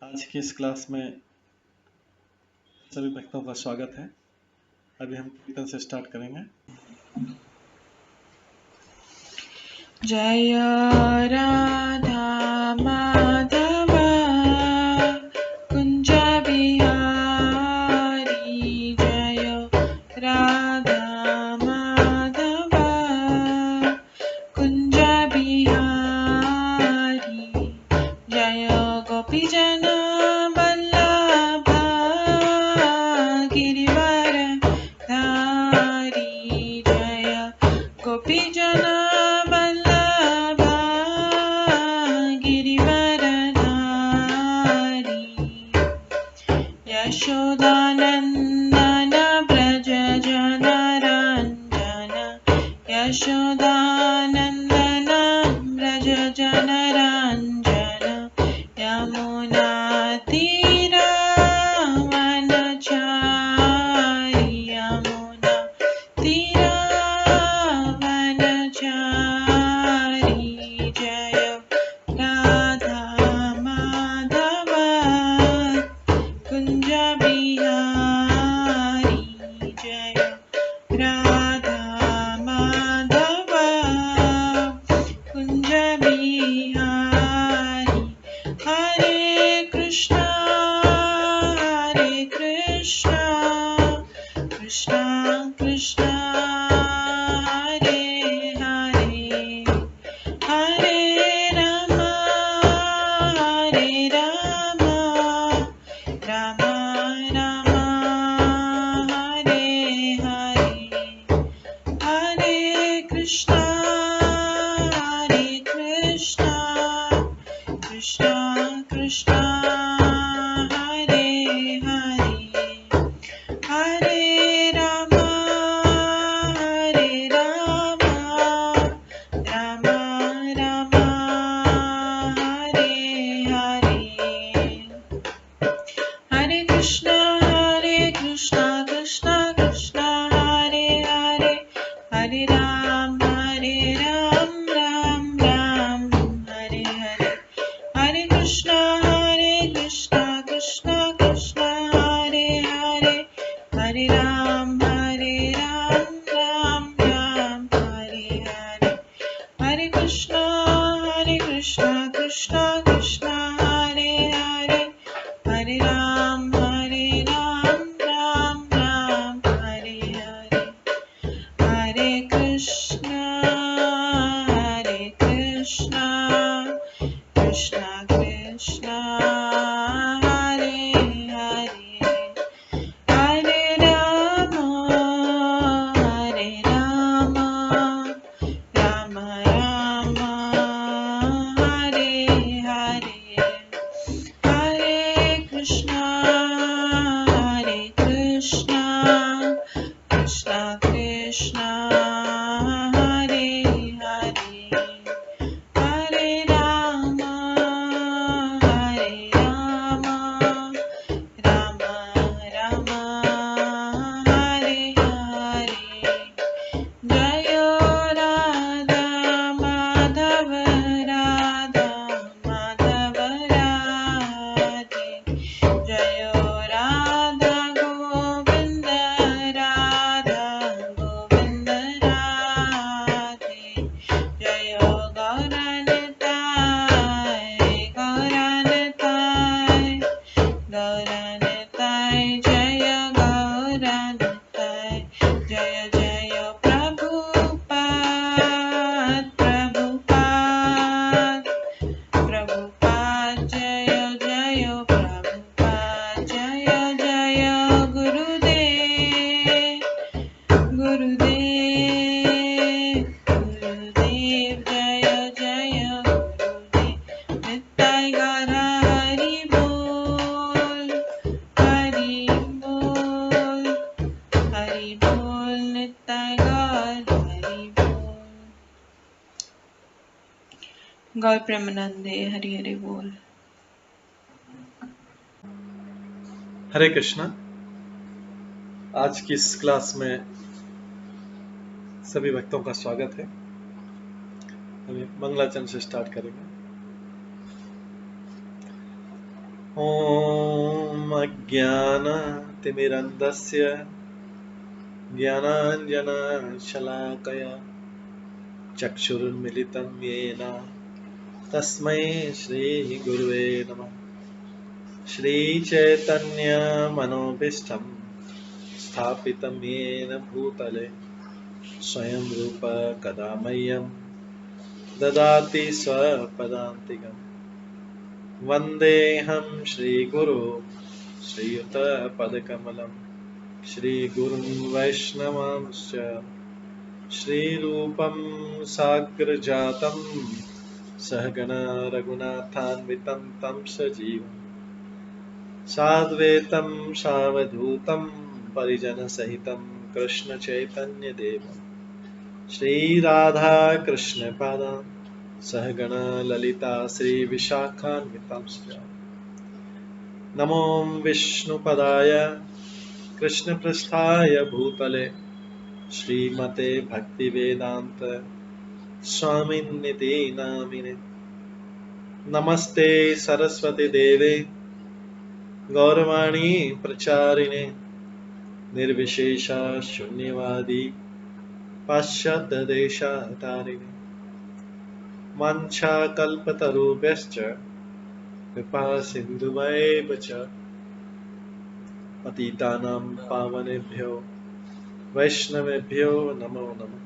आज की इस क्लास में सभी भक्तों का स्वागत है। अभी हम कीर्तन से स्टार्ट करेंगे। जय राधा माधव कुंज बिहारी, जय राधा माधव कुंज बिहारी, जय गोपीजन वल्लभ गिरिवर धारी, जय गोपीजन यशोदानन्दन व्रज जनरञ्जन, यशोदानन्दन व्रज जनरञ्जन, यमुनातीरवनचारि, यमुनातीरवनचारि, जय राधा माधव कुंज बिहारी, जय राधा माधव कुंज बिहारी। हरे कृष्णा कृष्णा कृष्णा हरे हरे, हरे राम राम राम हरे हरे, हरे कृष्णा कृष्णा कृष्णा हरे हरे, हरे राम राम राम हरे हरे, हरे कृष्णा कृष्णा कृष्णा हरे हरे, हरे राम राम राम हरे हरे, हरे कृष्णा कृष्णा कृष्णा हरे हरे, हरे राम राम राम हरे हरे, हरे कृष्णा कृष्णा कृष्णा हरे हरे, हरे राम राम राम हरे हरे, हरे कृष्णा कृष्णा कृष्णा हरे हरे, हरे राम राम राम हरे हरे, हरे कृष्णा कृष्णा कृष्णा हरे हरे, हरे राम राम राम हरे हरे, जय राधा माधव राधे, जय राधा गोविंद राधे, जय गौरनिताय जय गौरनिताय, जय जय प्रभुपाद जय जय प्रभुपाद, जय जय गुरुदेव जय जय गुरुदेव, निताय गौर हरि बोल निताय गौर हरि बोल। गौर प्रेमानंदे हरि हरि बोल। हरे कृष्णा। आज की इस क्लास में सभी भक्तों का स्वागत है। अभी मंगलाचरण से स्टार्ट करेंगे। ॐ अज्ञानतिमिरन्धस्य ज्ञानाञ्जनशलाकया चक्षुरुन्मिलितं येन तस्मै श्रीगुरुवे नमः। श्रीचैतन्यमनोभीष्टं स्थापितं येन भूतले स्वयं रूप कदा मह्यं ददाति स्वपदान्तिकम्। वन्देऽहं श्रीगुरो श्रीयुतपदकमलं श्रीगुरुं वैष्णवांश्च श्रीरूपं साग्रजातं सहगण रघुनाथान्वितं तं सजीवं साद्वैतं सावधूतं परिजनसहितं कृष्णचैतन्यदेवं श्रीराधाकृष्णपादान् सहगण ललिता श्रीविशाखान्वितांश्च नमो विष्णुपदाय कृष्णपृष्ठाय भूतले श्रीमते भक्तिवेदांत स्वामिन्निति नामिने। नमस्ते सरस्वती देवे गौरवाणी प्रचारिणे निर्विशेष शून्यवादी पाश्चात्य देशतारिणे। वाञ्छाकल्पतरुभ्यश्च कृपा सिन्धुभ्येव च पतितानां पावनेभ्यो वैष्णवेभ्यो नमो नमः।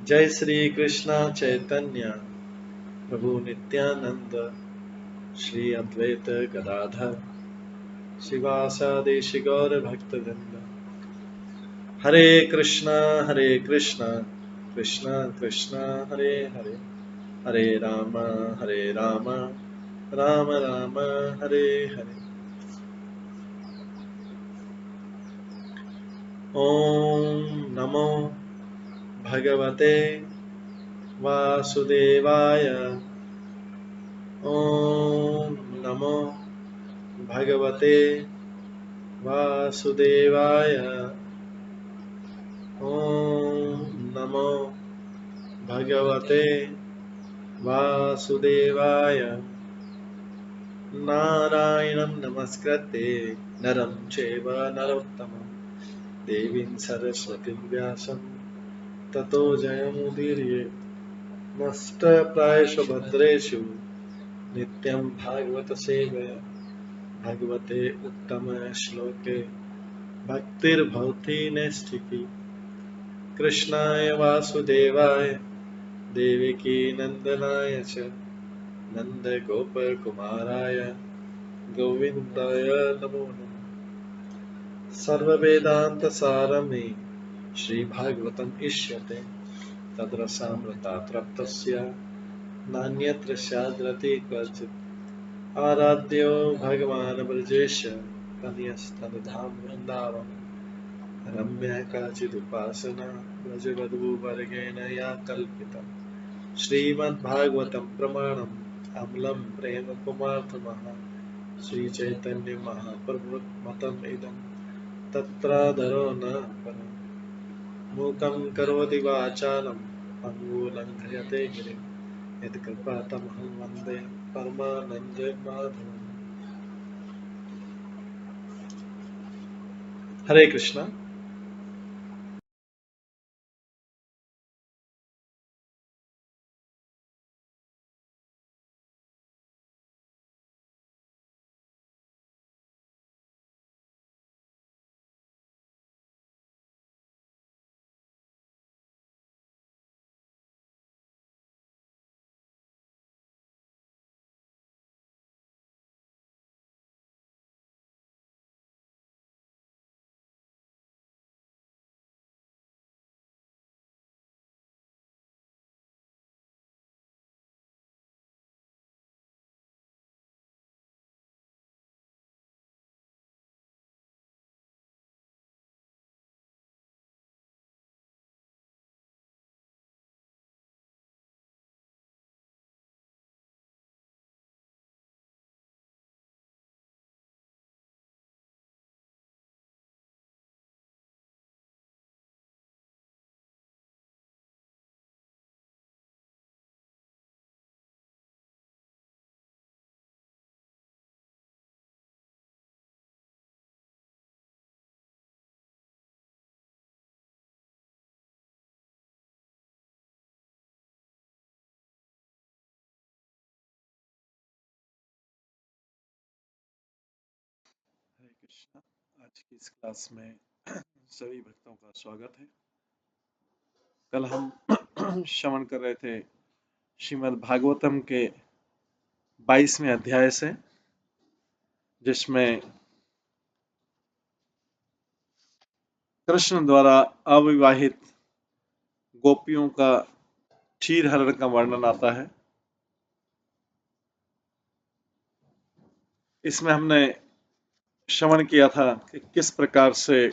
जय श्री कृष्ण चैतन्य प्रभु नित्यानंद श्री अद्वैत गदाधर शिवासादि गौर भक्तवृंद। हरे कृष्णा कृष्णा कृष्णा हरे हरे, हरे राम राम राम हरे हरे। ओम नमो भगवते वासुदेवाय। ओम नमो भगवते वासुदेवाय। ओम नमो भगवते वासुदेवाय। नारायणं नमस्कृत्य नरं चैव नरोत्तमं देवीं सरस्वतीं व्यासं ततो जयमुदीरये। नष्टप्रायेषु भद्रेषु नित्यं भागवत सेवया भगवते उत्तम श्लोके भक्तिर्भवति नैष्ठिकी। कृष्णाय वासुदेवाय देवकी नंदनाय च नन्दगोपकुमाराय गोविन्दाय नमो नमः। सर्ववेदान्तसारमे श्रीभागवतम् इष्यते तद्रसामृतात् नान्यत्र स्याद्रति क्वचित्। आराध्यो भगवान् ब्रजेश तनयस्तनधाम वृन्दावन रम्या काचिदुपासना व्रजवधूवर्गेण या कल्पिता। श्रीमद्भागवतं प्रमाणम् अमलं प्रेम कुमार्थमः श्रीचैतन्य महाप्रभुमतम् इदं तत्रादरो न परम्। मूकं करोति वाचालं पङ्गुलङ्घयते गिरिं यत्कृपातमहं वन्दे परमानन्दमाधवम्। हरे कृष्णा। कृष्णा। आज की इस क्लास में सभी भक्तों का स्वागत है। कल हम श्रवण कर रहे थे श्रीमद् भागवतम के 22वें अध्याय से, जिसमें कृष्ण द्वारा अविवाहित गोपियों का क्षीर हरण का वर्णन आता है। इसमें हमने श्रवण किया था कि किस प्रकार से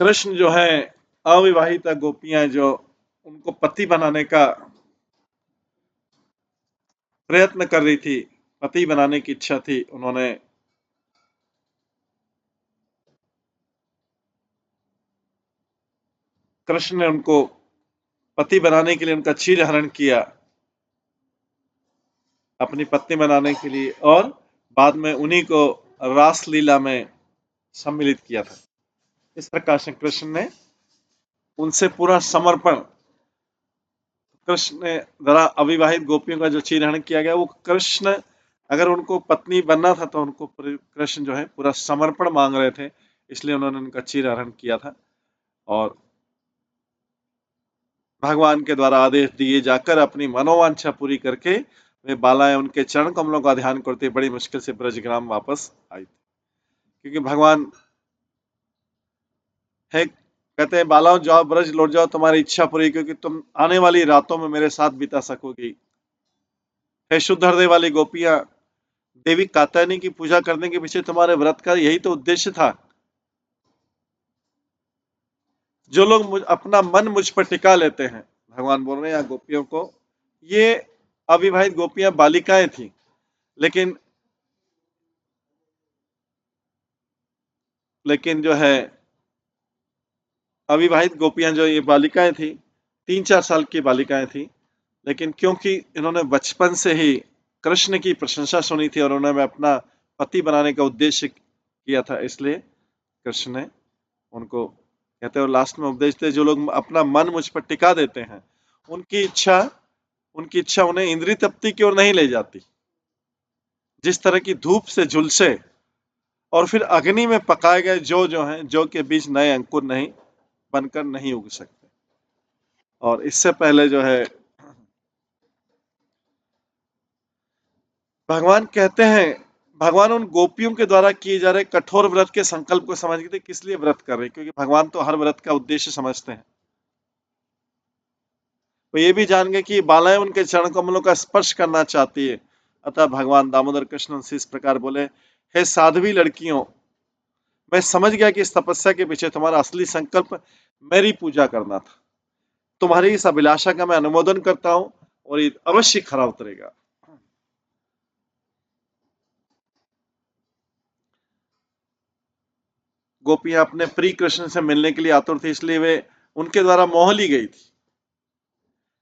कृष्ण जो है अविवाहिता गोपियां जो उनको पति बनाने का प्रयत्न कर रही थी, पति बनाने की इच्छा थी, उन्होंने कृष्ण ने उनको पति बनाने के लिए उनका क्षीर हरण किया अपनी पत्नी बनाने के लिए, और बाद में उन्हीं को रास लीला में सम्मिलित किया था। इस प्रकार से कृष्ण ने उनसे पूरा समर्पण, कृष्ण ने जरा अविवाहित गोपियों का जो क्षीर हरण किया गया, वो कृष्ण अगर उनको पत्नी बनना था तो उनको कृष्ण जो है पूरा समर्पण मांग रहे थे, इसलिए उन्होंने उनका क्षीर हरण किया था। और भगवान के द्वारा आदेश दिए जाकर अपनी मनोवांछा पूरी करके वे बालाएं उनके चरण कमलों का ध्यान करते बड़ी मुश्किल से ब्रजग्राम वापस आई थी, क्योंकि भगवान है कहते हैं बालाओं जाओ ब्रज लौट जाओ, तुम्हारी इच्छा पूरी, क्योंकि तुम आने वाली रातों में मेरे साथ बिता सकोगी। हे शुद्ध हृदय वाली गोपियां, देवी कात्यायनी की पूजा करने के पीछे तुम्हारे व्रत का यही तो उद्देश्य था। जो लोग अपना मन मुझ पर टिका लेते हैं, भगवान बोल रहे हैं यहाँ गोपियों को, ये अविवाहित गोपियां बालिकाएं थी, लेकिन जो है अविवाहित गोपियां जो ये बालिकाएं थी, 3-4 साल की बालिकाएं थी, लेकिन क्योंकि इन्होंने बचपन से ही कृष्ण की प्रशंसा सुनी थी और उन्होंने अपना पति बनाने का उद्देश्य किया था, इसलिए कृष्ण ने उनको कहते हैं, और लास्ट में उपदेश थे, जो लोग अपना मन मुझ पर टिका देते हैं उनकी इच्छा उन्हें इंद्रिय तृप्ति की ओर नहीं ले जाती। जिस तरह की धूप से झुलसे और फिर अग्नि में पकाए गए जो हैं, जो के बीच नए अंकुर नहीं बनकर नहीं उग सकते। और इससे पहले जो है भगवान कहते हैं, भगवान उन गोपियों के द्वारा किए जा रहे कठोर व्रत के संकल्प को समझ गए थे, किस लिए व्रत कर रहे, क्योंकि भगवान तो हर व्रत का उद्देश्य समझते हैं। वो ये भी जान गए कि बालाएं उनके चरण कमलों का स्पर्श करना चाहती है। अतः भगवान दामोदर कृष्ण उनसे इस प्रकार बोले, हे साध्वी लड़कियों, मैं समझ गया कि इस तपस्या के पीछे तुम्हारा असली संकल्प मेरी पूजा करना था। तुम्हारी इस अभिलाषा का मैं अनुमोदन करता हूं और ये अवश्य खरा उतरेगा। गोपियां अपने प्रिय कृष्ण से मिलने के लिए आतुर थी, इसलिए वे उनके द्वारा मोह ली गई थी।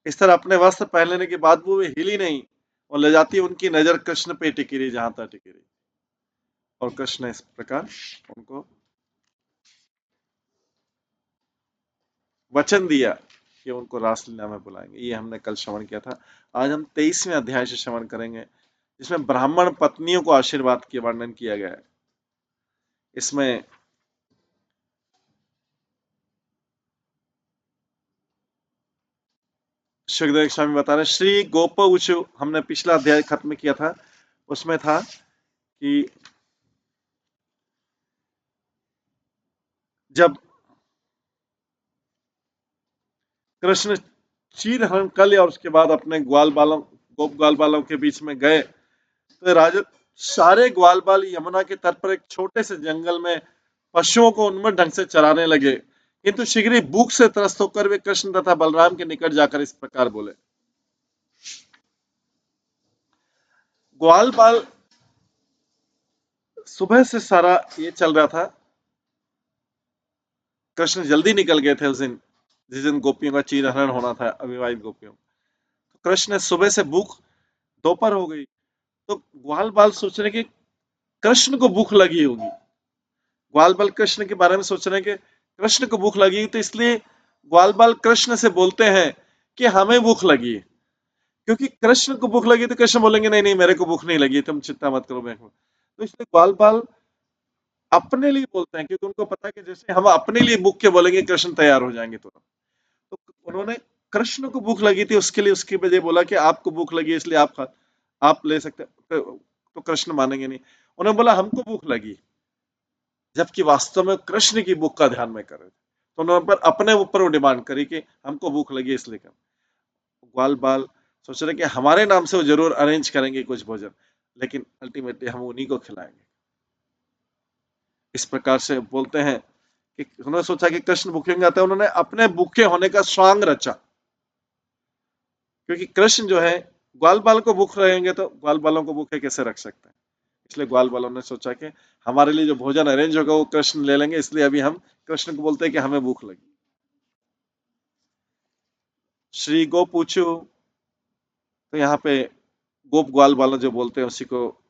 इस तरह अपने वस्त्र पहन लेने के बाद वो वे हिली नहीं और ले जाती उनकी नजर कृष्ण पे टिकी रही, जहां तक टिकी रही। और कृष्ण ने इस प्रकार उनको वचन दिया कि उनको रासलीला में बुलाएंगे। ये हमने कल श्रवण किया था। आज हम 23वें अध्याय से श्रवण करेंगे, जिसमें ब्राह्मण पत्नियों को आशीर्वाद के वर्णन किया गया है। इसमें सुखदेव स्वामी बता रहे, श्री गोप उचु, हमने पिछला अध्याय खत्म किया था, उसमें था कि जब कृष्ण क्षीर हरण कर लिया और उसके बाद अपने गोप ग्वाल बालों के बीच में गए, तो राजा सारे ग्वाल बाल यमुना के तट पर एक छोटे से जंगल में पशुओं को उन्मत्त ढंग से चराने लगे, किंतु शीघ्र ही भूख से त्रस्त होकर वे कृष्ण तथा बलराम के निकट जाकर इस प्रकार बोले। ग्वाल बाल सुबह से सारा ये चल रहा था, कृष्ण जल्दी निकल गए थे उस दिन, जिस दिन गोपियों का चीर हरण होना था, अविवाहित गोपियों। तो कृष्ण सुबह से भूख, दोपहर हो गई, तो ग्वाल बाल सोच रहे कि कृष्ण को भूख लगी होगी। ग्वाल बाल कृष्ण के बारे में सोच रहे कि कृष्ण को भूख लगी, तो इसलिए ग्वाल बाल कृष्ण से बोलते हैं कि हमें भूख लगी है। क्योंकि कृष्ण को भूख लगी तो कृष्ण बोलेंगे नहीं नहीं मेरे को भूख नहीं लगी, तुम चिंता मत करो। मैं तो इसलिए ग्वाल बाल अपने लिए बोलते हैं, क्योंकि उनको पता है कि जैसे हम अपने लिए भूख के बोलेंगे कृष्ण तैयार हो जाएंगे तुरंत। तो उन्होंने कृष्ण को भूख लगी थी, उसके लिए उसकी वजह बोला कि आपको भूख लगी है इसलिए आप ले सकते हैं। तो कृष्ण मानेंगे नहीं। उन्होंने बोला हमको भूख लगी, जबकि वास्तव में कृष्ण की भूख का ध्यान में कर रहे थे। तो उन्होंने पर अपने ऊपर वो डिमांड करी कि हमको भूख लगी है इसलिए कर। ग्वाल बाल सोच रहे कि हमारे नाम से वो जरूर अरेंज करेंगे कुछ भोजन, लेकिन अल्टीमेटली हम उन्हीं को खिलाएंगे। इस प्रकार से बोलते हैं कि उन्होंने सोचा कि कृष्ण भूखे होंगे, तो उन्होंने अपने भूखे होने का स्वांग रचा, क्योंकि कृष्ण जो है ग्वाल बाल को भूख रहेंगे तो ग्वाल बालों को भूखे कैसे रख सकते हैं। इसलिए ग्वाल बालों ने सोचा कि हमारे लिए जो भोजन अरेंज होगा वो कृष्ण ले लेंगे, इसलिए अभी हम कृष्ण को बोलते हैं कि हमें भूख लगी। श्री गो पूछू, तो यहाँ पे गोप ग्वाल बालों जो बोलते हैं उसी को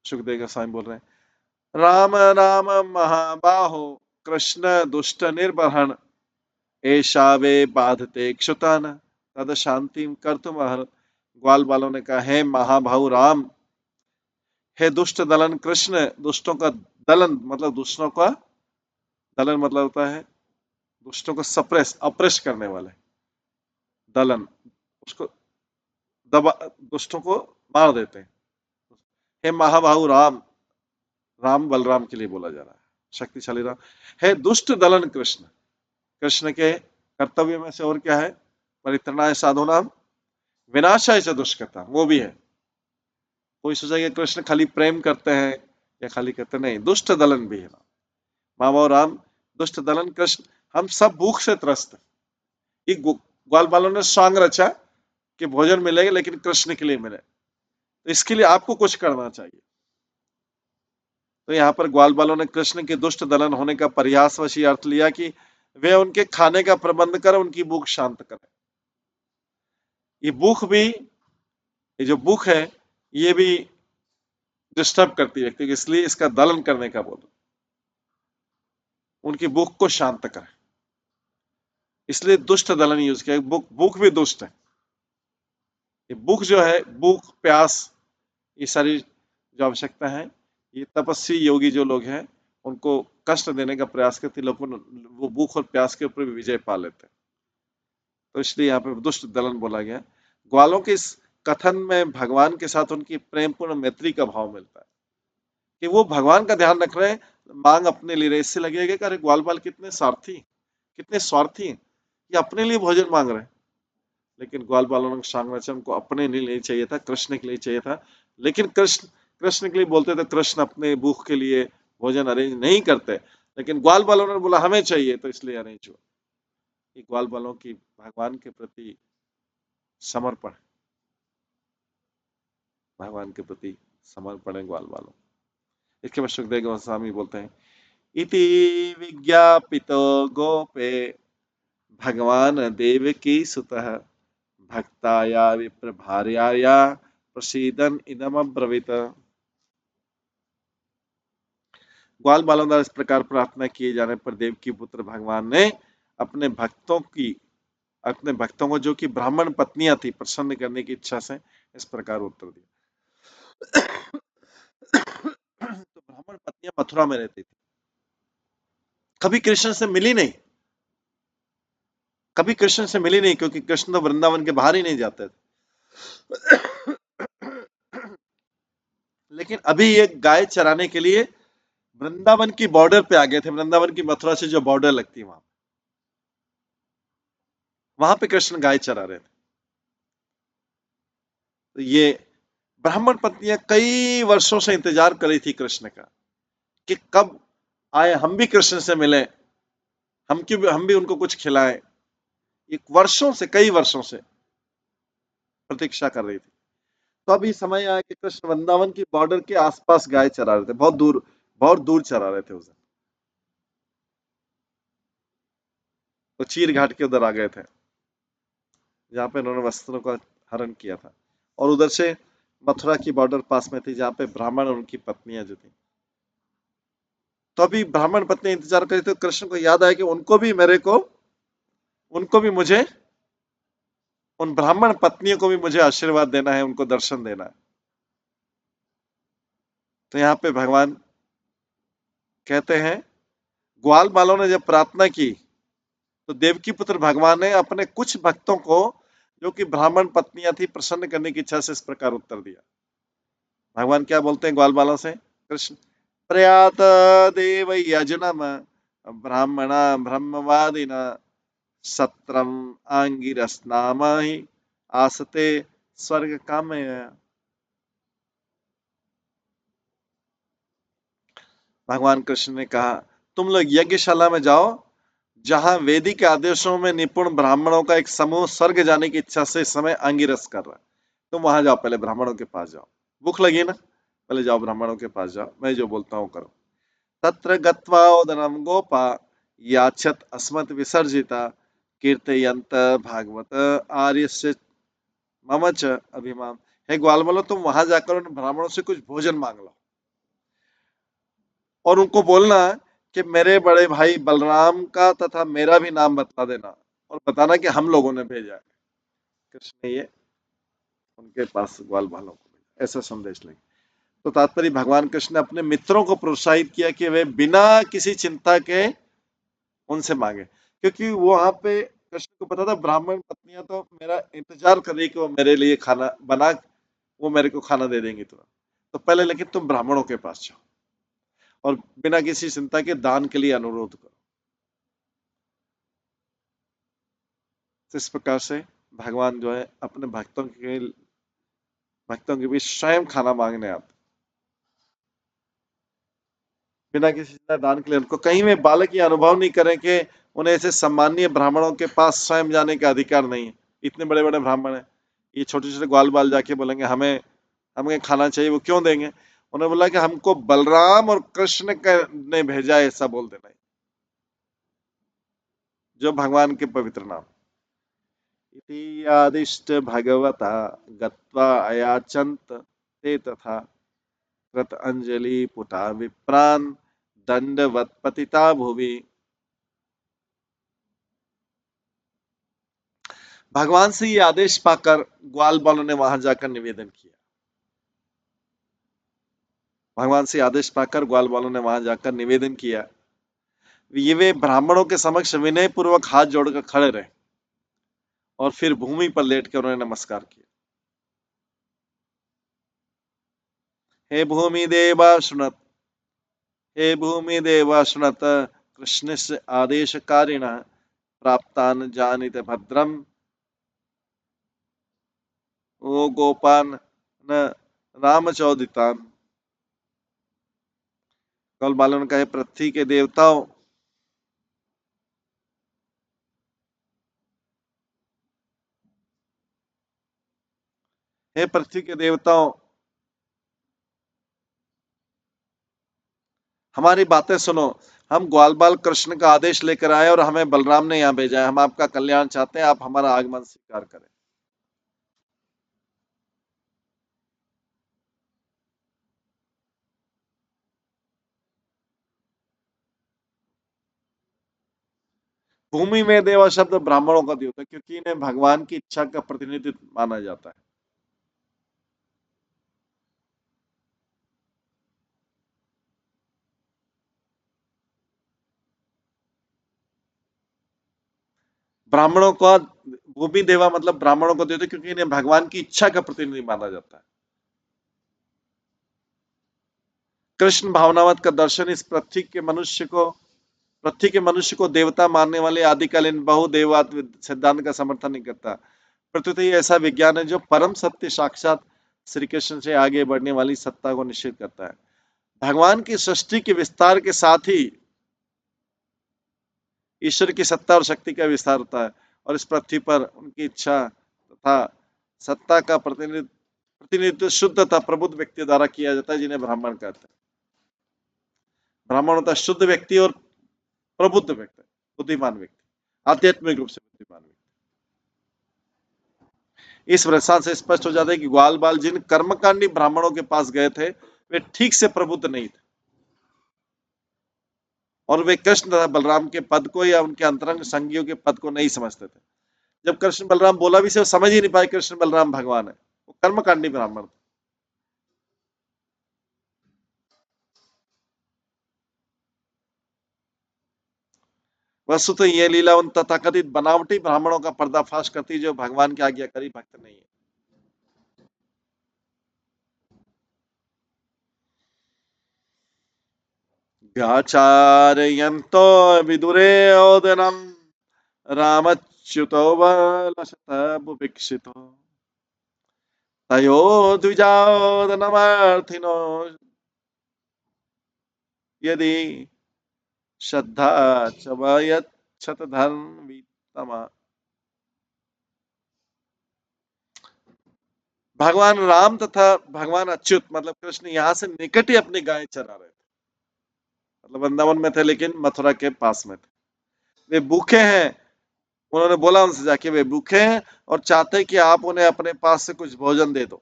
सुखदेव गोस्वामी बोल रहे हैं। राम राम महाबाहो कृष्ण दुष्ट निर्बहन ऐशा वे बाधते क्षुतान तद शांति कर तुम। ग्वाल बालों ने कहा, हे महाभाव राम, हे दुष्ट दलन कृष्ण, दुष्टों का दलन मतलब दुष्टों का दलन मतलब होता है दुष्टों को सप्रेस अप्रेस करने वाले, दलन उसको दबा, दुष्टों को मार देते हैं। हे महाबाहु राम, राम बलराम के लिए बोला जा रहा है, शक्तिशाली राम। हे दुष्ट दलन कृष्ण, कृष्ण के कर्तव्य में से और क्या है, परित्रणाय साधूनाम विनाशाय च दुष्कृताम, वो भी है। कोई सोचा कि कृष्ण खाली प्रेम करते हैं या खाली करते नहीं, दुष्ट दलन भी है। मामा राम दुष्ट दलन कृष्ण, हम सब भूख से त्रस्त। ये ग्वाल बालों ने स्वांग रचा कि भोजन मिलेगा लेकिन कृष्ण के लिए मिले, तो इसके लिए आपको कुछ करना चाहिए। तो यहाँ पर ग्वाल बालों ने कृष्ण के दुष्ट दलन होने का प्रयासवशी अर्थ लिया कि वे उनके खाने का प्रबंध कर उनकी भूख शांत करें। ये भूख भी, ये जो भूख है ये भी डिस्टर्ब करती है व्यक्ति को, इसलिए इसका दलन करने का बोलो, उनकी भूख को शांत करें, इसलिए दुष्ट दलन यूज किया। भूख भी दुष्ट है। ये भूख जो है, भूख प्यास, ये सारी जो आवश्यकता है, ये तपस्वी योगी जो लोग हैं उनको कष्ट देने का प्रयास करते, लेकिन वो भूख और प्यास के ऊपर भी विजय पा लेते हैं। तो इसलिए यहाँ पे दुष्ट दलन बोला गया। ग्वालों के इस कथन में भगवान के साथ उनकी प्रेमपूर्ण मैत्री का भाव मिलता है कि वो भगवान का ध्यान रख रहे हैं, मांग अपने लिए रहे। इससे लगेगा कि अरे ग्वाल बाल कितने स्वार्थी, कितने स्वार्थी हैं, ये अपने लिए भोजन मांग रहे हैं। लेकिन ग्वाल बालों ने सांगराचम को अपने लिए नहीं चाहिए था, कृष्ण के लिए चाहिए था। लेकिन कृष्ण कृष्ण के लिए बोलते थे, कृष्ण अपने भूख के लिए भोजन अरेंज नहीं करते, लेकिन ग्वाल बालों ने बोला हमें चाहिए तो इसलिए अरेंज हुआ। ये ग्वाल बालों की भगवान के प्रति समर्पण, भगवान के प्रति समर्पण है ग्वाल बालों। इसके बाद सुखदेव गोस्वामी बोलते हैं, इति विज्ञापितो गोपे भगवान देवकी सुतः भक्ताया विप्र भार्याया प्रसीदन इदम अब्रवीत। ग्वाल बालों द्वारा इस प्रकार प्रार्थना किए जाने पर देवकी पुत्र भगवान ने अपने भक्तों को, जो कि ब्राह्मण पत्नियां थी, प्रसन्न करने की इच्छा से इस प्रकार उत्तर दिया। तो ब्राह्मण पत्नियां मथुरा में रहती थी, कभी कृष्ण से मिली नहीं, कभी कृष्ण से मिली नहीं, क्योंकि कृष्ण तो वृंदावन के बाहर ही नहीं जाते थे। लेकिन अभी ये गाय चराने के लिए वृंदावन की बॉर्डर पे आ गए थे, वृंदावन की मथुरा से जो बॉर्डर लगती है वहां पे कृष्ण गाय चरा रहे थे। तो ये ब्राह्मण पत्नियां कई वर्षों से इंतजार कर रही थी कृष्ण का कि कब आए, हम भी कृष्ण से मिले, हम भी उनको कुछ खिलाएं। एक वर्षों से, कई वर्षों से प्रतीक्षा कर रही थी। तो अभी समय आया कि कृष्ण वृंदावन की बॉर्डर के आसपास गाय चरा रहे थे, बहुत दूर चरा रहे थे उस दिन। तो चीर घाट के उधर आ गए थे, जहाँ पे उन्होंने वस्त्रों का हरण किया था, और उधर से मथुरा की बॉर्डर पास में थी, जहाँ पे ब्राह्मण और उनकी पत्नियां जो थी। तो अभी ब्राह्मण पत्नी इंतजार कर रही थी, तो कृष्ण को याद आया कि उनको भी मुझे, उन ब्राह्मण पत्नियों को भी मुझे आशीर्वाद देना है, उनको दर्शन देना है। तो यहाँ पे भगवान कहते हैं, ग्वाल बालों ने जब प्रार्थना की तो देवकी पुत्र भगवान ने अपने कुछ भक्तों को, जो कि ब्राह्मण पत्नियां थी, प्रसन्न करने की इच्छा से इस प्रकार उत्तर दिया। भगवान क्या बोलते हैं ग्वाल बालों से? कृष्ण, प्रयात देव यजनम ब्राह्मणा ब्रह्मवादिना सत्रम आंगिरस्नाम ही आसते स्वर्ग कामय। भगवान कृष्ण ने कहा, तुम लोग यज्ञशाला में जाओ, जहां वैदिक आदेशों में निपुण ब्राह्मणों का एक समूह स्वर्ग जाने की इच्छा से इस समय आंगिरस कर रहा है। तुम वहां जाओ, पहले ब्राह्मणों के पास जाओ, भूख लगी ना, पहले जाओ ब्राह्मणों के पास जाओ, मैं जो बोलता हूँ करो। तत्र गत्वा ओदनम गोपा याचत अस्मत् विसर्जिता कीर्तयंत भागवत आर्यस्य मम च अभिमान। हे ग्वाल वालों, तुम वहां जाकर उन ब्राह्मणों से कुछ भोजन मांग लो और उनको बोलना कि मेरे बड़े भाई बलराम का तथा मेरा भी नाम बता देना और बताना कि हम लोगों ने भेजा है। कृष्ण ने ये उनके पास ग्वाल वालों को भेजा, ऐसा संदेश लेके। तो तात्पर्य, भगवान कृष्ण ने अपने मित्रों को प्रोत्साहित किया कि वे बिना किसी चिंता के उनसे मांगे, क्योंकि वहां पे कृष्ण को पता था ब्राह्मण पत्नियां तो मेरा इंतजार कर रही कि वो मेरे लिए खाना बना, वो मेरे को खाना दे देंगी तुरंत। तो पहले लेकिन तुम ब्राह्मणों के पास जाओ और बिना किसी चिंता के दान के लिए अनुरोध करो। तो इस प्रकार से भगवान जो है अपने भक्तों के बीच स्वयं खाना मांगने आते, बिना किसी चिंता दान के लिए। उनको कहीं में बालक ये अनुभव नहीं करें कि उन्हें ऐसे सम्मानीय ब्राह्मणों के पास स्वयं जाने का अधिकार नहीं है। इतने बड़े बड़े ब्राह्मण हैं, ये छोटे छोटे ग्वाल बाल जाके बोलेंगे हमें हमें खाना चाहिए, वो क्यों देंगे? उन्होंने बोला कि हमको बलराम और कृष्ण ने भेजा है, ऐसा बोल देना है, जो भगवान के पवित्र नाम। इति आदिष्ट भगवता गत्वा अयाचन्त ते तथा कृत अंजलि पुटा विप्रान दंडवत पतिता भुवि। भगवान से ये आदेश पाकर ग्वाल बालों ने वहां जाकर निवेदन किया। भगवान से आदेश पाकर ग्वाल बालों ने वहां जाकर निवेदन किया। ये वे ब्राह्मणों के समक्ष विनय पूर्वक हाथ जोड़कर खड़े रहे और फिर भूमि पर लेट कर उन्होंने नमस्कार किया। हे भूमि देवा सुनत, हे भूमि देवा सुनत कृष्ण से आदेश कारिण प्राप्तान जानित भद्रम ओ गोपान न रामचौदितान। कौल बालों ने कहा, पृथ्वी के देवताओं, हे पृथ्वी के देवताओं, हमारी बातें सुनो। हम ग्वाल बाल कृष्ण का आदेश लेकर आए और हमें बलराम ने यहाँ भेजा है। हम आपका कल्याण चाहते हैं, आप हमारा आगमन स्वीकार करें। भूमि में देवा शब्द ब्राह्मणों का दिया होता है, क्योंकि इन्हें भगवान की इच्छा का प्रतिनिधित्व माना जाता है। ब्राह्मणों का भूमि देवा मतलब ब्राह्मणों को देते, क्योंकि इन्हें भगवान की इच्छा का प्रतिनिधि माना जाता है। कृष्ण भावनावत का दर्शन इस पृथ्वी के मनुष्य को देवता मानने वाले आदिकालीन बहुदेववाद सिद्धांत का समर्थन नहीं करता। प्रकृति ऐसा विज्ञान है जो परम सत्य साक्षात श्री कृष्ण से आगे बढ़ने वाली सत्ता को निश्चित करता है। भगवान की सृष्टि के विस्तार के साथ ही ईश्वर की सत्ता और शक्ति का विस्तार होता है, और इस पृथ्वी पर उनकी इच्छा तथा सत्ता का प्रतिनिधित्व शुद्ध तथा प्रबुद्ध व्यक्ति द्वारा किया जाता है, जिन्हें ब्राह्मण कहते हैं। ब्राह्मण होता है शुद्ध व्यक्ति और प्रबुद्ध व्यक्ति, बुद्धिमान व्यक्ति, आध्यात्मिक रूप से बुद्धिमान व्यक्ति। इस वृत्तांत से स्पष्ट हो जाता है कि ग्वाल बाल जिन कर्मकांडी ब्राह्मणों के पास गए थे, वे ठीक से प्रबुद्ध नहीं थे और वे कृष्ण तथा बलराम के पद को या उनके अंतरंग संगियों के पद को नहीं समझते थे। जब कृष्ण बलराम बोला भी से वो समझ ही नहीं पाए कृष्ण बलराम भगवान है, वो कर्मकांडी ब्राह्मण थे। वस्तुतः ये लीला उन तथाकथित बनावटी ब्राह्मणों का पर्दाफाश करती जो भगवान के आज्ञाकारी भक्त नहीं है। व्याचारयन्तो विदुरे ओदनम रामच्युतो वलशतबुभिक्षितो तयो द्विजाओदनमार्थिनो यदि श्रद्धा च वयच्छत धर्मवीतमा। भगवान राम तथा भगवान अच्युत मतलब कृष्ण यहाँ से निकट ही अपनी गाय चरा रहे थे, मतलब वृंदावन में थे लेकिन मथुरा के पास में थे। वे भूखे हैं, उन्होंने बोला उनसे जाके वे भूखे हैं और चाहते हैं कि आप उन्हें अपने पास से कुछ भोजन दे दो।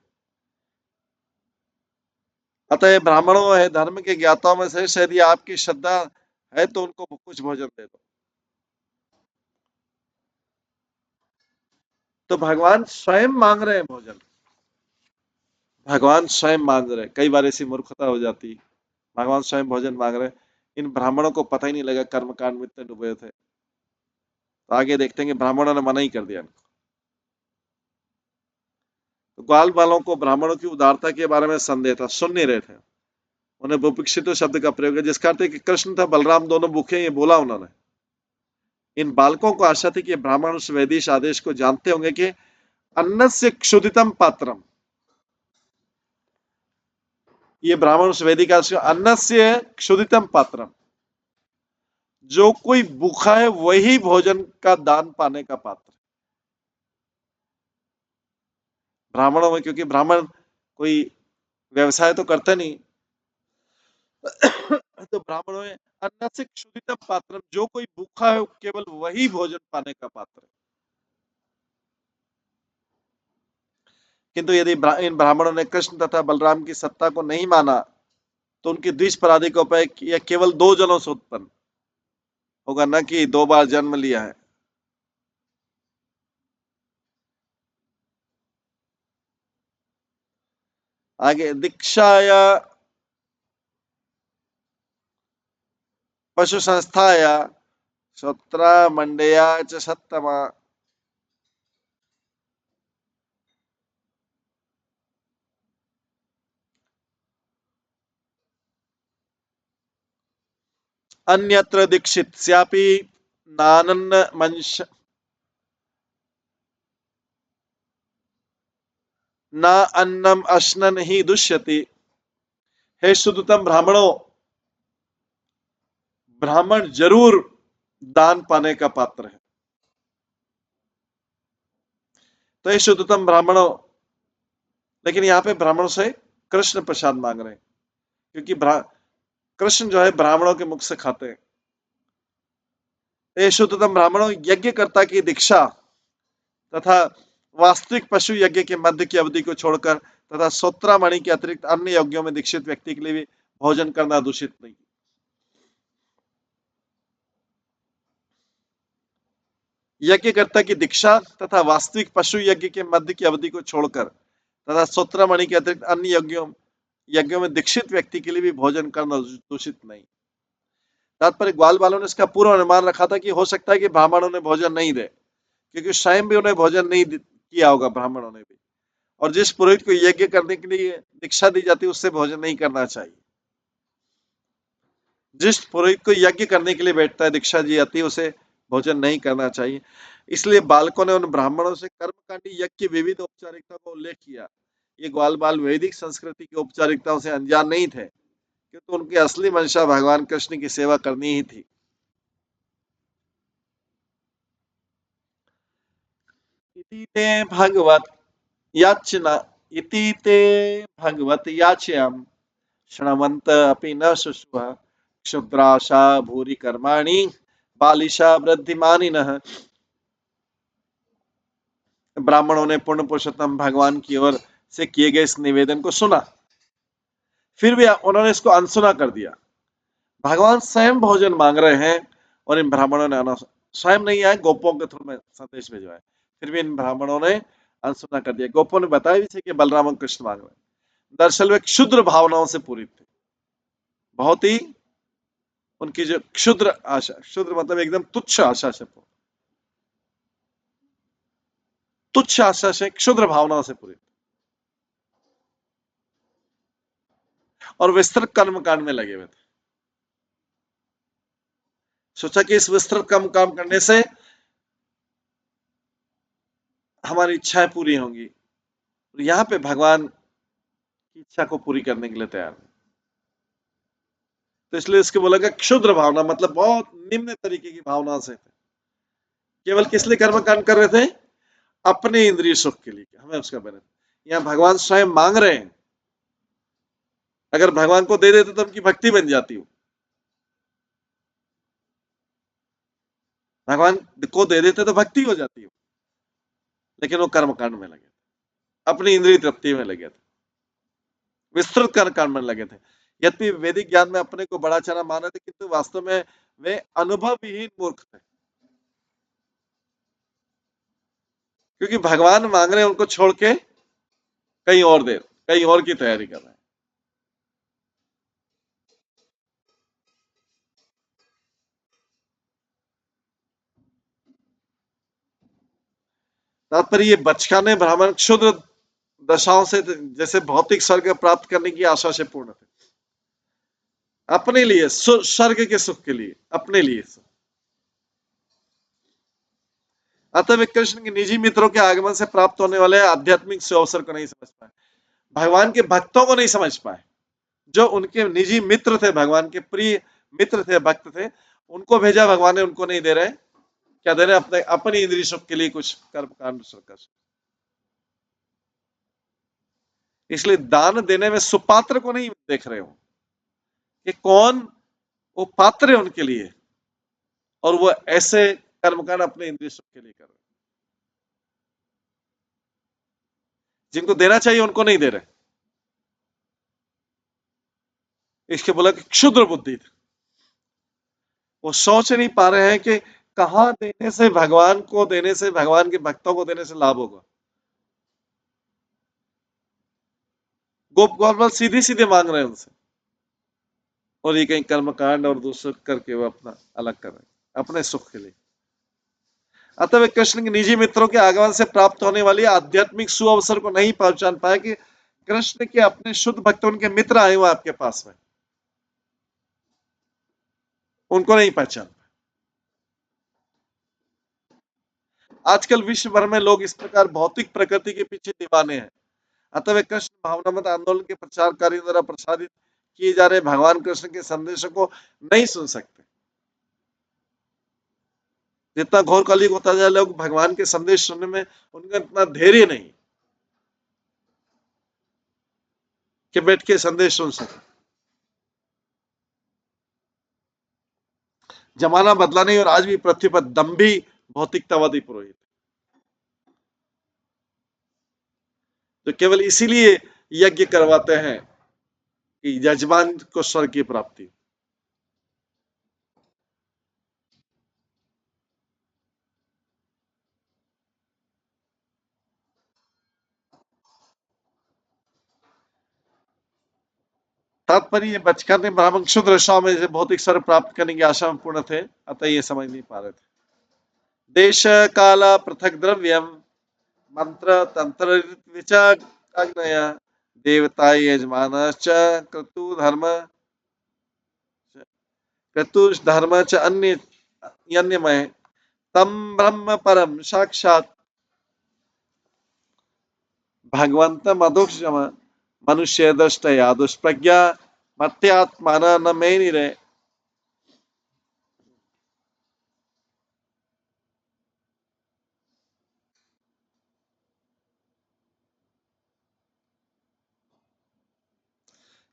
अतः ये ब्राह्मणों है धर्म के ज्ञाताओं में से यदि आपकी श्रद्धा है तो उनको कुछ भोजन दे दो। तो भगवान स्वयं मांग रहे हैं भोजन, भगवान स्वयं मांग रहे हैं। कई बार ऐसी मूर्खता हो जाती, भगवान स्वयं भोजन मांग रहे हैं। इन ब्राह्मणों को पता ही नहीं लगा, कर्म कांड में इतने डूबे थे। तो आगे देखते हैं कि ब्राह्मणों ने मना ही कर दिया इनको। तो ग्वाल वालों को ब्राह्मणों की उदारता के बारे में संदेह था, सुन नहीं रहे थे। उन्हें बुभुक्षित शब्द का प्रयोग है जिसका अर्थ है कि कृष्ण तथा बलराम दोनों भूखे, ये बोला उन्होंने। इन बालकों को आशा थी कि ब्राह्मण उस वैदिश आदेश को जानते होंगे कि अन्न से क्षुदितम पात्रम, ये ब्राह्मण उस वैदिक आदेश अन्न से क्षुदितम पात्रम, जो कोई भूखा है वही भोजन का दान पाने का पात्र। ब्राह्मणों में, क्योंकि ब्राह्मण कोई व्यवसाय तो करते नहीं, तो ब्राह्मणों में अन्न से क्षुदितम पात्रम, जो कोई भूखा है केवल वही भोजन पाने का पात्र है। किंतु यदि इन ब्राह्मणों ने कृष्ण तथा बलराम की सत्ता को नहीं माना तो उनकी द्विज पराधि का उपाय यह केवल 2 जनों से उत्पन्न होगा, न कि 2 बार जन्म लिया है। आगे दीक्षाया पशु संस्थाया श्रोत्रा मंडया च सत्तमा। अन्यत्र दीक्षित स्यापि नानन्न मंश न अन्नम अश्नन ही दुष्यति। हे शुद्धतम ब्राह्मणों, ब्राह्मण जरूर दान पाने का पात्र है। तो हे शुद्धतम ब्राह्मणों, लेकिन यहाँ पे ब्राह्मणों से कृष्ण प्रसाद मांग रहे हैं, क्योंकि कृष्ण जो है ब्राह्मणों के मुख से खाते हैं। हे शुद्धतम ब्राह्मणों, यज्ञकर्ता की दीक्षा तथा वास्तविक पशु यज्ञ के मध्य की अवधि को छोड़कर तथा सोत्रामणि के अतिरिक्त अन्य यज्ञों में दीक्षित व्यक्ति के लिए भी भोजन करना दूषित नहीं। यज्ञकर्ता की दीक्षा तथा वास्तविक पशु यज्ञ के मध्य की अवधि को छोड़कर तथा सोत्रामणि के अतिरिक्त अन्य यज्ञों में दीक्षित व्यक्ति के लिए भी भोजन करना दूषित नहीं। तात्पर्य ग्वाल वालों ने इसका पूर्व अनुमान रखा था कि हो सकता है कि ब्राह्मणों ने भोजन नहीं दे, क्योंकि स्वयं भी उन्हें भोजन नहीं किया होगा ब्राह्मणों ने भी। और जिस पुरोहित को यज्ञ करने के लिए दीक्षा दी जाती है उससे भोजन नहीं करना चाहिए। जिस पुरोहित को यज्ञ करने के लिए बैठता है, दीक्षा दी जाती है, उसे भोजन नहीं करना चाहिए। इसलिए बालकों ने उन ब्राह्मणों से कर्मकांडी यज्ञ की विविध औपचारिकता का उल्लेख किया। ये ग्वाल बाल वैदिक संस्कृति की औपचारिकताओं से अनजान नहीं थे, क्योंकि उनकी असली मंशा भगवान कृष्ण की सेवा करनी ही थी। इति ते भगवत याचना इति ते भगवत याच्यम श्रवंत अपि न शुश्वा क्षुद्राशा भूरि कर्माणि बालिशा वृद्धिमानिनः। ब्राह्मणों ने पूर्ण पुरुषोत्तम भगवान की ओर से किए गए इस निवेदन को सुना, फिर भी उन्होंने इसको अनसुना कर दिया। भगवान स्वयं भोजन मांग रहे हैं और इन ब्राह्मणों ने स्वयं नहीं आए, गोपों के थ्रू में संदेश भिजवाया, फिर भी इन ब्राह्मणों ने अनसुना कर दिया। गोपों ने बताया भी थे कि बलराम और कृष्ण मांग रहे हैं। दरअसल वे क्षुद्र भावनाओं से पूरित थे, बहुत ही उनकी जो क्षुद्र आशा, क्षुद्र मतलब एकदम तुच्छ आशा से, तुच्छ आशा से, क्षुद्र भावनाओं से पूरी, और विस्तृत कर्म कांड में लगे हुए थे। सोचा कि इस विस्तृत कर्म काम करने से हमारी इच्छाएं पूरी होंगी, और यहां पे भगवान की इच्छा को पूरी करने के लिए तैयार है। तो इसलिए इसके बोला गया क्षुद्र भावना, मतलब बहुत निम्न तरीके की भावना से थे। केवल किस लिए कर्म कांड कर रहे थे? अपने इंद्रिय सुख के लिए। हमें उसका बेनिफिट, यहाँ भगवान स्वयं मांग रहे हैं। अगर भगवान को दे देते तो उनकी भक्ति बन जाती हो, भगवान को दे देते तो भक्ति हो जाती हो, लेकिन वो कर्म कांड में लगे, अपनी इंद्रिय तृप्ति में लगे थे, विस्तृत कर्म कांड में लगे थे। यद्यपि वैदिक ज्ञान में अपने को बड़ा चना मान रहे थे, किंतु वास्तव में वे अनुभवहीन मूर्ख थे, क्योंकि भगवान मांग रहे हैं उनको छोड़ के कहीं और दे, कहीं और की तैयारी कर रहे हैं। तात्पर्य ये बचकाने ब्राह्मण क्षुद्र दशाओं से, जैसे भौतिक स्वर्ग प्राप्त करने की आशा से पूर्ण थे, अपने लिए स्वर्ग के सुख के लिए, अपने लिए। अतः वे कृष्ण के निजी मित्रों के आगमन से प्राप्त होने वाले आध्यात्मिक अवसर को नहीं समझ पाए, भगवान के भक्तों को नहीं समझ पाए। जो उनके निजी मित्र थे, भगवान के प्रिय मित्र थे, भक्त थे, उनको भेजा भगवान ने, उनको नहीं दे रहे। क्या दे रहे? अपने अपनी इंद्रिय सुख के लिए कुछ कर्म कांड कर। इसलिए दान देने में सुपात्र को नहीं देख रहे हो कि कौन वो पात्र है उनके लिए, और वो ऐसे कर्मकांड अपने इंद्रिय सुख के लिए कर रहे, जिनको देना चाहिए उनको नहीं दे रहे। इसके बोला कि क्षुद्र बुद्धि, वो सोच नहीं पा रहे हैं कि कहां देने से, भगवान को देने से, भगवान के भक्तों को देने से लाभ होगा। गोप गोपाल सीधी सीधे मांग रहे हैं उनसे, और ये कहीं कर्मकांड और दूसरे करके वो अपना अलग कर रहे हैं अपने सुख के लिए। अतः वे कृष्ण के निजी मित्रों के आगमन से प्राप्त होने वाली आध्यात्मिक सुअवसर को नहीं पहचान पाए कि कृष्ण के अपने शुद्ध भक्त, उनके मित्र आए हुए आपके पास में, उनको नहीं पहचान। आजकल विश्व भर में लोग इस प्रकार भौतिक प्रकृति के पीछे दीवाने हैं। अतः वे कृष्ण भावनामत आंदोलन के प्रचारकारियों द्वारा प्रसारित किए जा रहे भगवान कृष्ण के संदेशों को नहीं सुन सकते। जितना घोर कलयुग होता जाए, लोग भगवान के संदेश सुनने में उनका इतना धैर्य नहीं कि बैठ के संदेश सुन सके। जमाना बदला नहीं, और आज भी पृथ्वी पर दम्भी भौतिकतावादी पुरोहित, तो केवल इसीलिए यज्ञ करवाते हैं कि यजमान को स्वर्ग की प्राप्ति। तात्पर्य बचकाने ब्राह्मण क्षुद्र दशाओं में भौतिक स्वर्ग प्राप्त करने की आशा में पूर्ण थे, अतः ये समझ नहीं पा रहे थे। देश काल पृथक द्रव्यम मंत्र तंत्र विचाग्नय देवता यजमान क्रतु धर्म च अन्यमय तम ब्रह्म परम साक्षात भगवंत मधुक्षम मनुष्य दृष्टया दुष्प्रज्ञा मत्यात्मान न मे निरे।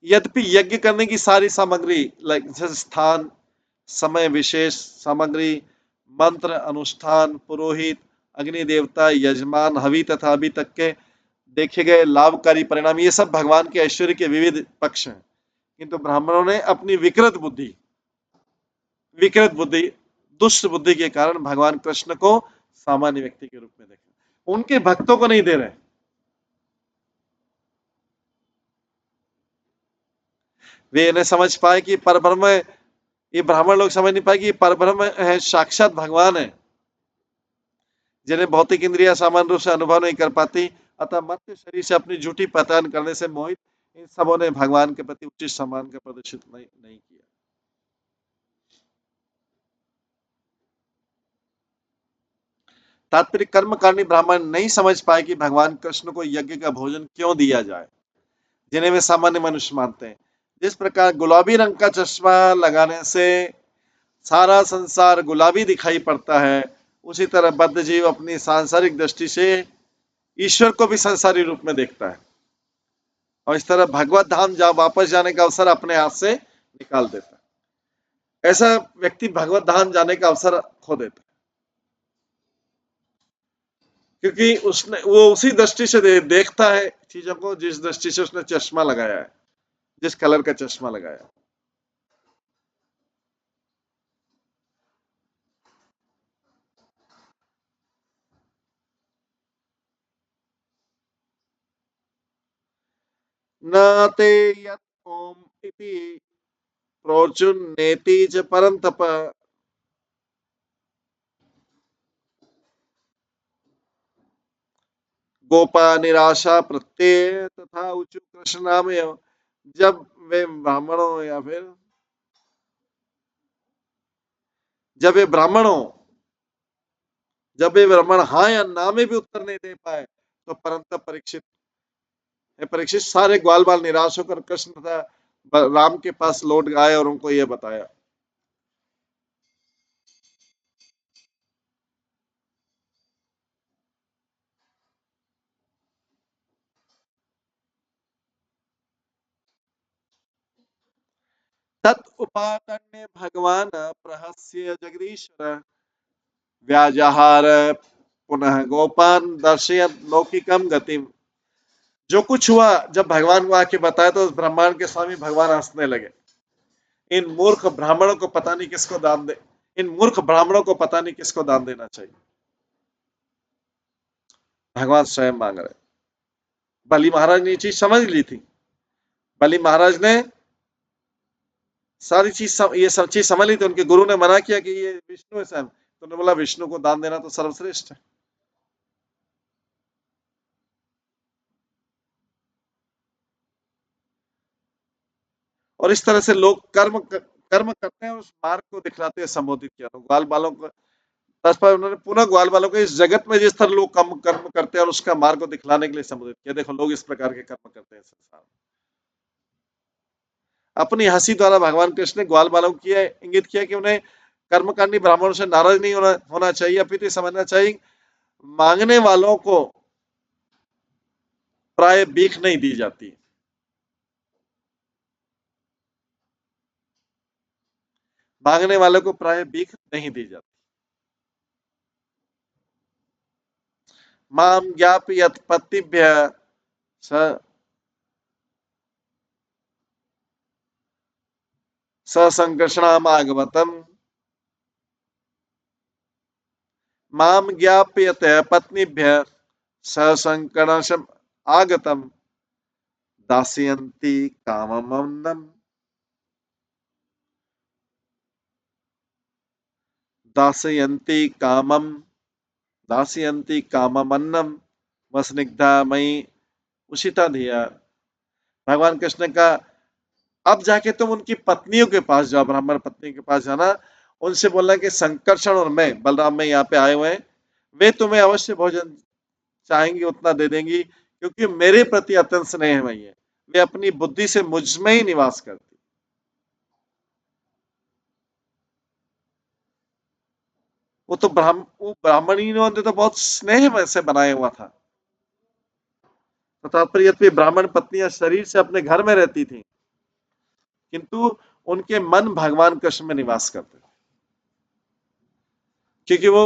यद्यपि यज्ञ करने की सारी सामग्री, जैसे स्थान, समय, विशेष सामग्री, मंत्र, अनुष्ठान, पुरोहित, अग्नि देवता, यजमान, हवि तथा अभी तक के देखे गए लाभकारी परिणाम, ये सब भगवान के ऐश्वर्य के विविध पक्ष हैं। किंतु ब्राह्मणों ने अपनी विकृत बुद्धि, दुष्ट बुद्धि के कारण भगवान कृष्ण को सामान्य व्यक्ति के रूप में देखा, उनके भक्तों को नहीं दे रहे। वे इन्हें समझ पाए कि परब्रह्म ये ब्राह्मण लोग समझ नहीं पाए कि ये परब्रह्म है, साक्षात भगवान है, जिन्हें भौतिक इंद्रिया सामान्य रूप से अनुभव नहीं कर पाती, अतः मर्त्य शरीर से अपनी झूठी पहचान करने से मोहित इन सबों ने भगवान के प्रति उचित सम्मान का प्रदर्शित नहीं किया। तात्पर्य, कर्मकांडी ब्राह्मण नहीं समझ पाए कि भगवान कृष्ण को यज्ञ का भोजन क्यों दिया जाए, जिन्हें वे सामान्य मनुष्य मानते हैं। जिस प्रकार गुलाबी रंग का चश्मा लगाने से सारा संसार गुलाबी दिखाई पड़ता है, उसी तरह बद्ध जीव अपनी सांसारिक दृष्टि से ईश्वर को भी संसारी रूप में देखता है और इस तरह भगवत धाम वापस जाने का अवसर अपने हाथ से निकाल देता है। ऐसा व्यक्ति भगवत धाम जाने का अवसर खो देता है, क्योंकि उसने वो उसी दृष्टि से देखता है चीजों को जिस दृष्टि से उसने चश्मा लगाया है, जिस कलर का चश्मा लगाया है। न ते यत् ओम इति प्रोचुन्नेति च परन्तप गोपा निराशा प्रत्यय तथा उच्च कृष्ण नाम। जब वे ब्राह्मणों या फिर जब वे ब्राह्मणों जब वे ब्राह्मण हाँ या ना में भी उत्तर नहीं दे पाए, तो परंतप परीक्षित सारे ग्वाल बाल निराश होकर कृष्ण तथा राम के पास लौट आए और उनको यह बताया। तत् उपातन्य भगवान प्रहस्य जगदीश्वर व्याजहार पुनः गोपान दर्शयत लौकिकम गतिम। जो कुछ हुआ जब भगवान को आके बताया तो उस ब्रह्मांड के स्वामी भगवान हंसने लगे। इन मूर्ख ब्राह्मणों को पता नहीं किसको दान दे इन मूर्ख ब्राह्मणों को पता नहीं किसको दान देना चाहिए। भगवान स्वयं मांग रहे। बलि महाराज ने ये चीज समझ ली थी। बलि महाराज ने सारी चीज ये सब चीज समझ ली थी। उनके गुरु ने मना किया कि ये विष्णु है स्वयं, तो उन्होंने बोला विष्णु को दान देना तो सर्वश्रेष्ठ है। और इस तरह से लोग कर्म करते हैं, उस मार्ग को दिखलाते हैं, संबोधित किया। तो ग्वाल बालों को तत्पर उन्होंने पुनः ग्वाल बालों को इस जगत में जिस तरह लोग कर्म करते हैं और उसका मार्ग को दिखलाने के लिए संबोधित किया। देखो लोग इस प्रकार के कर्म करते हैं संसार में। अपनी हंसी द्वारा भगवान कृष्ण ने ग्वाल बालों को किया इंगित किया कि उन्हें कर्मकांडी ब्राह्मणों से नाराज नहीं होना चाहिए, अपितु समझना चाहिए मांगने वालों को प्राय भीख नहीं दी जाती। मांगने वालों को प्राय भीख नहीं दी जाती। माम ज्ञापयत पतिभ्य ससंकर्षणामागमतम माम ज्ञापयत पत्नीभ्य ससंकर्षम आगतम दास्यन्ति काममन्नम दास्यन्ति कामम दास्यन्ति काममन्नम वसनिग्धा मई उषिता धिया। भगवान कृष्ण का अब जाके तुम उनकी पत्नियों के पास जाओ, ब्राह्मण पत्नी के पास जाना, उनसे बोलना कि संकर्षण और मैं बलराम में यहाँ पे आए हुए हैं, वे तुम्हें अवश्य भोजन चाहेंगी उतना दे देंगी, क्योंकि मेरे प्रति अत्यंत स्नेहमयी है। वे अपनी बुद्धि से मुझ में ही निवास करती। वो ब्राह्मणी ने तो बहुत स्नेह से बनाया हुआ था। तो तात्पर्य ब्राह्मण पत्नियां शरीर से अपने घर में रहती थी, किंतु उनके मन भगवान कृष्ण में निवास करते थे, क्योंकि वो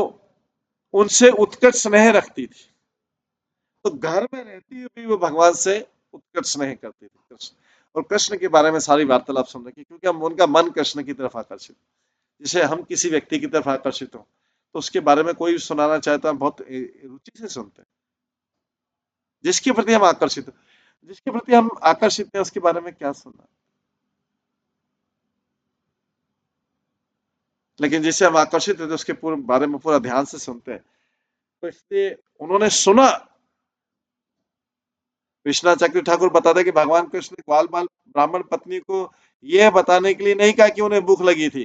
उनसे उत्कट स्नेह रखती थी। तो घर में रहती हुई भी वो भगवान से उत्कट स्नेह करती थी कृष्ण। और कृष्ण के बारे में सारी वार्तालाप सुन रखी, क्योंकि हम उनका मन कृष्ण की तरफ आकर्षित। जैसे हम किसी व्यक्ति की तरफ आकर्षित हो तो उसके बारे में कोई सुनाना चाहता है, बहुत रुचि से सुनते हैं। जिसके प्रति हम आकर्षित हो, जिसके प्रति हम आकर्षित हैं, उसके बारे में क्या सुनना। लेकिन जिससे हम आकर्षित होते हैं उसके पूरे बारे में पूरा ध्यान से सुनते हैं। तो इसलिए उन्होंने सुना। विश्वनाथ चक्रवर्ती ठाकुर बताते हैं कि भगवान कृष्ण ने ग्वाल बाल ब्राह्मण पत्नी को यह बताने के लिए नहीं कहा कि उन्हें भूख लगी थी,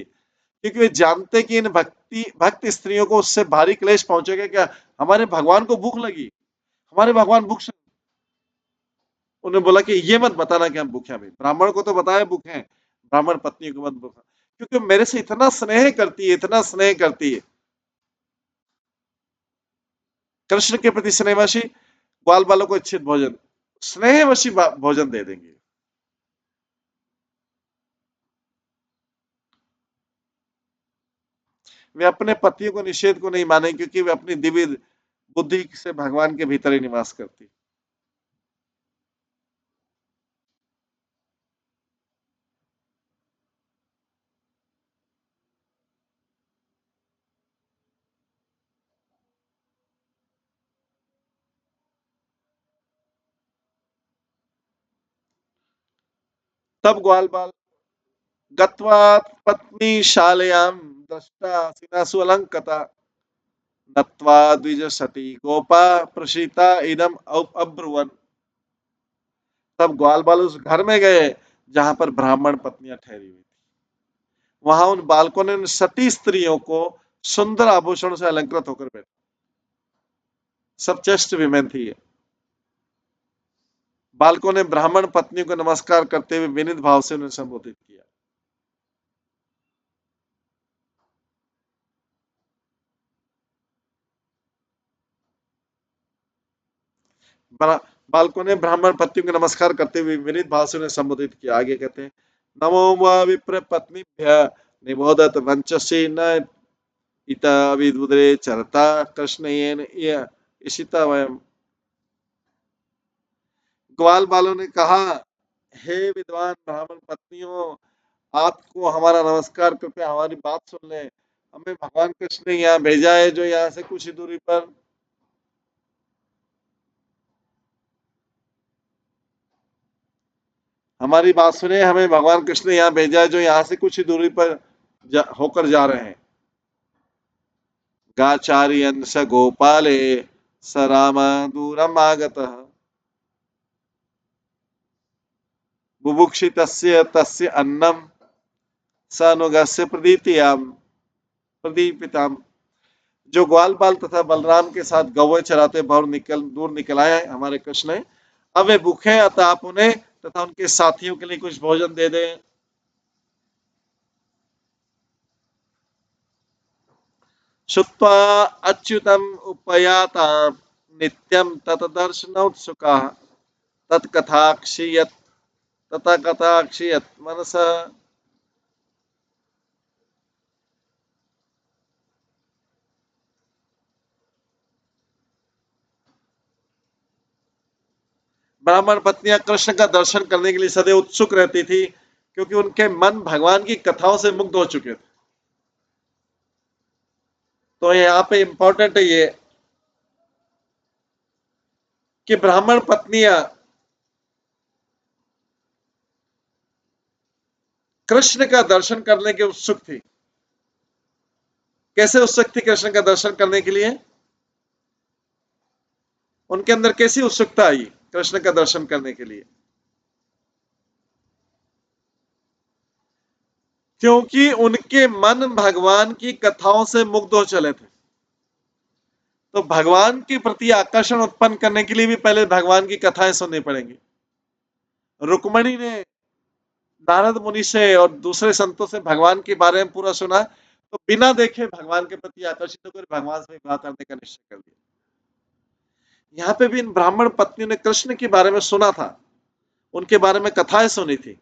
क्योंकि वे जानते कि इन भक्त स्त्रियों को उससे भारी क्लेश पहुंचेगा। क्या हमारे भगवान को भूख लगी? हमारे भगवान भूख से उन्होंने बोला कि ये मत बताना कि हम भूखे हैं। भाई ब्राह्मण को तो बताया भूखे हैं, ब्राह्मण पत्नी को मत भूखा, क्योंकि मेरे से इतना स्नेह करती है, इतना स्नेह करती है। कृष्ण के प्रति स्नेहवशी ग्वाल बालों को इच्छित भोजन, स्नेहवशी भोजन दे देंगे। वे अपने पतियों को निषेध को नहीं माने, क्योंकि वे अपनी दिव्य बुद्धि से भगवान के भीतर ही निवास करती। तब ग्वाल बाल गत्वा पत्नी शालयाम दृष्टा सिनासु अलंकता नत्वा द्विज सती गोपा प्रशीता इदम अब्रुवन। तब ग्वाल बाल उस घर में गए जहां पर ब्राह्मण पत्नियां ठहरी हुई थी। वहां उन बालकों ने उन सती स्त्रियों को सुंदर आभूषणों से अलंकृत होकर बैठा, सब चेस्ट विमेन थी ये। बालकों ने ब्राह्मण पत्नी को नमस्कार करते हुए विनीत भाव से उन्हें संबोधित किया। बालकों ने ब्राह्मण पत्नी को नमस्कार करते हुए विनीत भाव से उन्हें संबोधित किया। आगे कहते हैं, नमो वा विप्र पत्नीभ्य निबोधत वंचसी न इता विदुदरे चरता कृष्णयेन इशिता वयम। ग्वाल बालों ने कहा, हे विद्वान ब्राह्मण पत्नियों, आपको हमारा नमस्कार, कृपया हमारी बात सुन लें। हमें भगवान कृष्ण ने यहाँ भेजा है, जो यहाँ से कुछ ही दूरी पर हमारी बात सुने, हमें भगवान कृष्ण ने यहाँ भेजा है, जो यहाँ से कुछ ही दूरी पर होकर जा रहे हैं। गाचार्यन स गोपाले स राम दूरम आगतः बुभुक्षितस्य तस्य अन्नम स अनुगस्य प्रदीपिताम। जो ग्वाल बाल तथा बलराम के साथ गौवे चराते दूर निकल आए हमारे कृष्ण ने, अब वे भूखे हैं, अतः आप उन्हें तथा उनके साथियों के लिए कुछ भोजन दे दें। श्रुत्वा अच्युतम उपयाता नित्यम ततदर्शनोत्सुकाः तत्कथाक्षियत तथाकथाक्षियत मनसः। ब्राह्मण पत्नियां कृष्ण का दर्शन करने के लिए सदैव उत्सुक रहती थी, क्योंकि उनके मन भगवान की कथाओं से मुग्ध हो चुके थे। तो यहाँ पे इंपॉर्टेंट है ये कि ब्राह्मण पत्नियां कृष्ण का दर्शन करने के उत्सुक थी। कैसे उत्सुक थी कृष्ण का दर्शन करने के लिए? उनके अंदर कैसी उत्सुकता आई कृष्ण का दर्शन करने के लिए? क्योंकि उनके मन भगवान की कथाओं से मुग्ध हो चले थे। तो भगवान के प्रति आकर्षण उत्पन्न करने के लिए भी पहले भगवान की कथाएं सुननी पड़ेंगी। रुक्मणी ने नारद मुनि से और दूसरे संतों से भगवान के बारे में पूरा सुना, तो बिना देखे भगवान के प्रति आकर्षित होकर भगवान से विवाह करने का निश्चय कर दिया। यहाँ पे भी इन ब्राह्मण पत्नियों ने कृष्ण के बारे में सुना था, उनके बारे में कथाएं सुनी थी।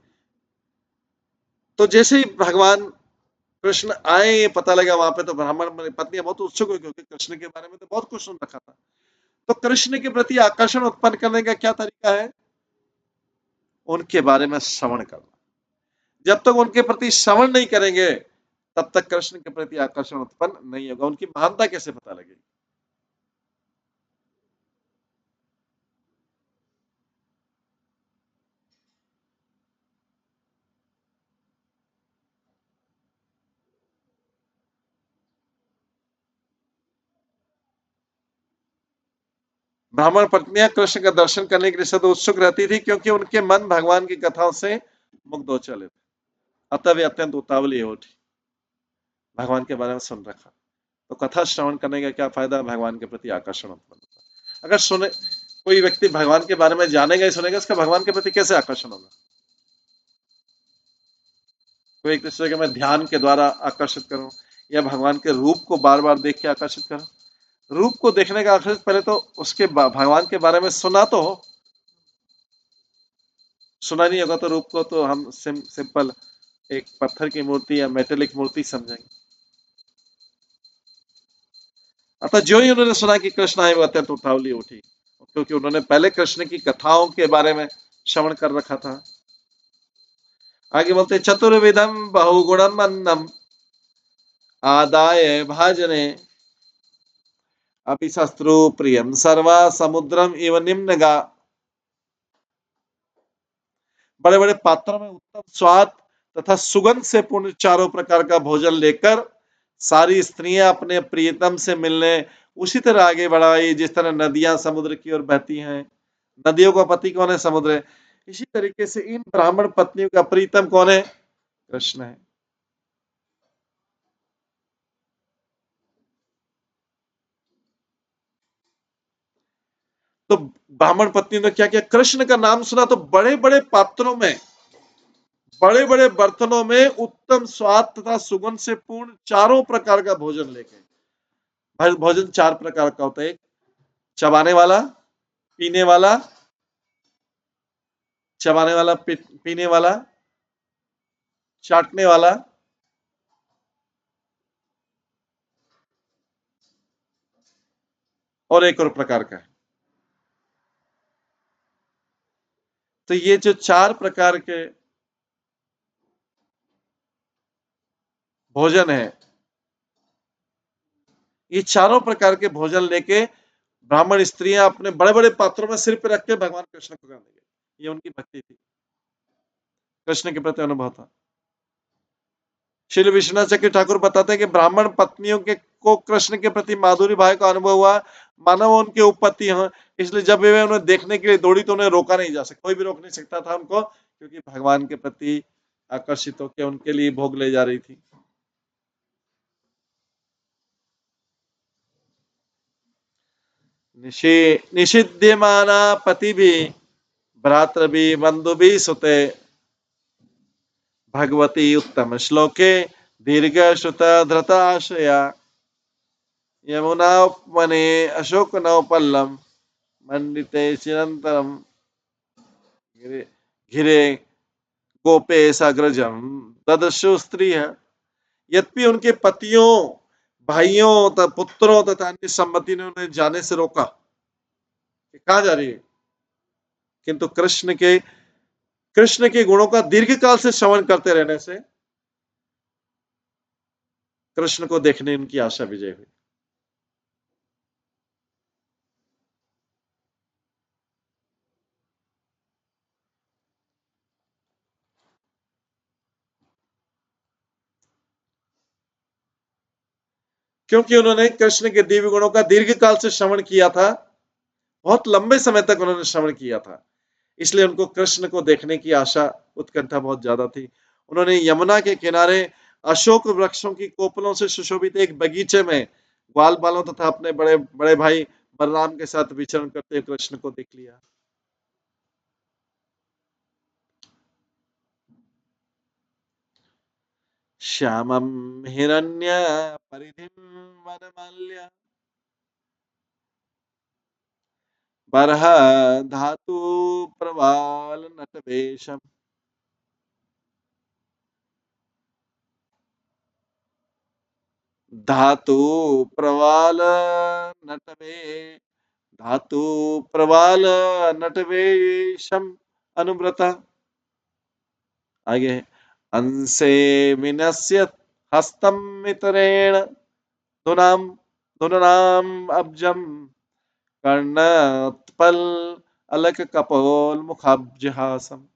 तो जैसे ही भगवान कृष्ण आए, ये पता लगा वहां पे, तो ब्राह्मण पत्नियां बहुत उत्सुक हुई, क्योंकि कृष्ण के बारे में तो बहुत कुछ सुन रखा था। तो कृष्ण के प्रति आकर्षण उत्पन्न करने का क्या तरीका है? उनके बारे में श्रवण करना। जब तक उनके प्रति श्रवण नहीं करेंगे, तब तक कृष्ण के प्रति आकर्षण उत्पन्न नहीं होगा। उनकी महानता कैसे पता लगेगी? ब्राह्मण पत्नियां कृष्ण का दर्शन करने के लिए सदा उत्सुक रहती थी, क्योंकि उनके मन भगवान की कथाओं से मुग्ध हो चले थे। अतः वे अत्यंत उतावली हो उठी, भगवान के बारे में सुन रखा, तो कथा श्रवण करने का क्या फायदा, भगवान के प्रति आकर्षण उत्पन्न होता। अगर सुने कोई व्यक्ति भगवान के बारे में जानेगा ही सुनेगा, उसका भगवान के प्रति कैसे आकर्षण होगा? कोई एक दूसरे के मैं ध्यान के द्वारा आकर्षित करूं, या भगवान के रूप को बार बार देख के आकर्षित करूं? रूप को देखने का आकर्षित, पहले तो उसके भगवान के बारे में सुना तो हो। सुना नहीं होगा तो रूप को तो हम सिंपल एक पत्थर की मूर्ति या मेटेलिक मूर्ति समझेंगे। अतः जो ही उन्होंने सुना कि कृष्ण आए, वो अत्यंत उतावली उठी, क्योंकि उन्होंने पहले कृष्ण की कथाओं के बारे में श्रवण कर रखा था। आगे बोलते, चतुर्विधम बहुगुणम अन्नम आदाय भाजने अपि शस्त्रु प्रियम सर्वा समुद्रम इव निम्नगा। बड़े बड़े पात्रों में उत्तम स्वाद तथा सुगंध से पूर्ण चारों प्रकार का भोजन लेकर सारी स्त्रियां अपने प्रियतम से मिलने उसी तरह आगे बढ़ाई, जिस तरह नदियां समुद्र की ओर बहती हैं। नदियों का पति कौन है? समुद्र है। इसी तरीके से इन ब्राह्मण पत्नियों का प्रीतम कौन है? कृष्ण है। तो ब्राह्मण पत्नी ने क्या किया? कृष्ण का नाम सुना तो बड़े बड़े पात्रों में, बड़े बड़े बर्तनों में उत्तम स्वाद तथा सुगंध से पूर्ण चारों प्रकार का भोजन लेके। भोजन चार प्रकार का होता है: एक चबाने वाला, पीने वाला, चबाने वाला, पीने वाला, चाटने वाला, और एक और प्रकार का है। तो ये जो चार प्रकार के भोजन है, ये चारों प्रकार के भोजन लेके ब्राह्मण स्त्रियां अपने बड़े बड़े पात्रों में सिर पे रख के भगवान कृष्ण को खाने गई। ये उनकी भक्ति थी, कृष्ण के प्रति अनुभव था। श्री विश्वनाथ चक्र ठाकुर बताते हैं कि ब्राह्मण पत्नियों के को कृष्ण के प्रति माधुरी भाव का अनुभव हुआ, मानव उनके उपपत्ति हैं, इसलिए जब वे उन्हें देखने के लिए दौड़ी तो उन्हें रोका नहीं जा सकता, कोई भी रोक नहीं सकता था उनको, क्योंकि भगवान के प्रति आकर्षित होकर उनके लिए भोग ले जा रही थी। निषिध्यमाना पति भी भ्रातृ भी बंधु भी सुते भगवती उत्तम श्लोके दीर्घ श्रुत धृताशया यमुना उपमने अशोक नवपल्लम मंडिते चिरंतरम घिरे गोपे सग्रजम ददशु स्त्री है। यद्यपि उनके पतियों, भाइयों तथा पुत्रों तथा अन्य सम्मति ने उन्हें जाने से रोका कि कहाँ जा रही है, किंतु कृष्ण के गुणों का दीर्घकाल से श्रवण करते रहने से कृष्ण को देखने उनकी आशा विजय हुई। क्योंकि उन्होंने कृष्ण के दिव्य गुणों का दीर्घकाल से श्रवण किया था, बहुत लंबे समय तक उन्होंने श्रवण किया था, इसलिए उनको कृष्ण को देखने की आशा, उत्कंठा बहुत ज्यादा थी। उन्होंने यमुना के किनारे अशोक वृक्षों की कोपलों से सुशोभित एक बगीचे में ग्वाल बालों तथा अपने बड़े बड़े भाई बलराम के साथ विचरण करते हुए कृष्ण को देख लिया। श्यामम हिरण्य परिधिम वनमाल्य बरह धातु प्रवाल नटवेशम। धातु प्रवाल नटवे धातु प्रवाल नटवेशम अनुव्रता। आगे अंसे विनश्य हस्तम मितरेण धुनाम धुनाम अब्जम कर्णोत्पल अलक कपोल मुखाब्जहासम।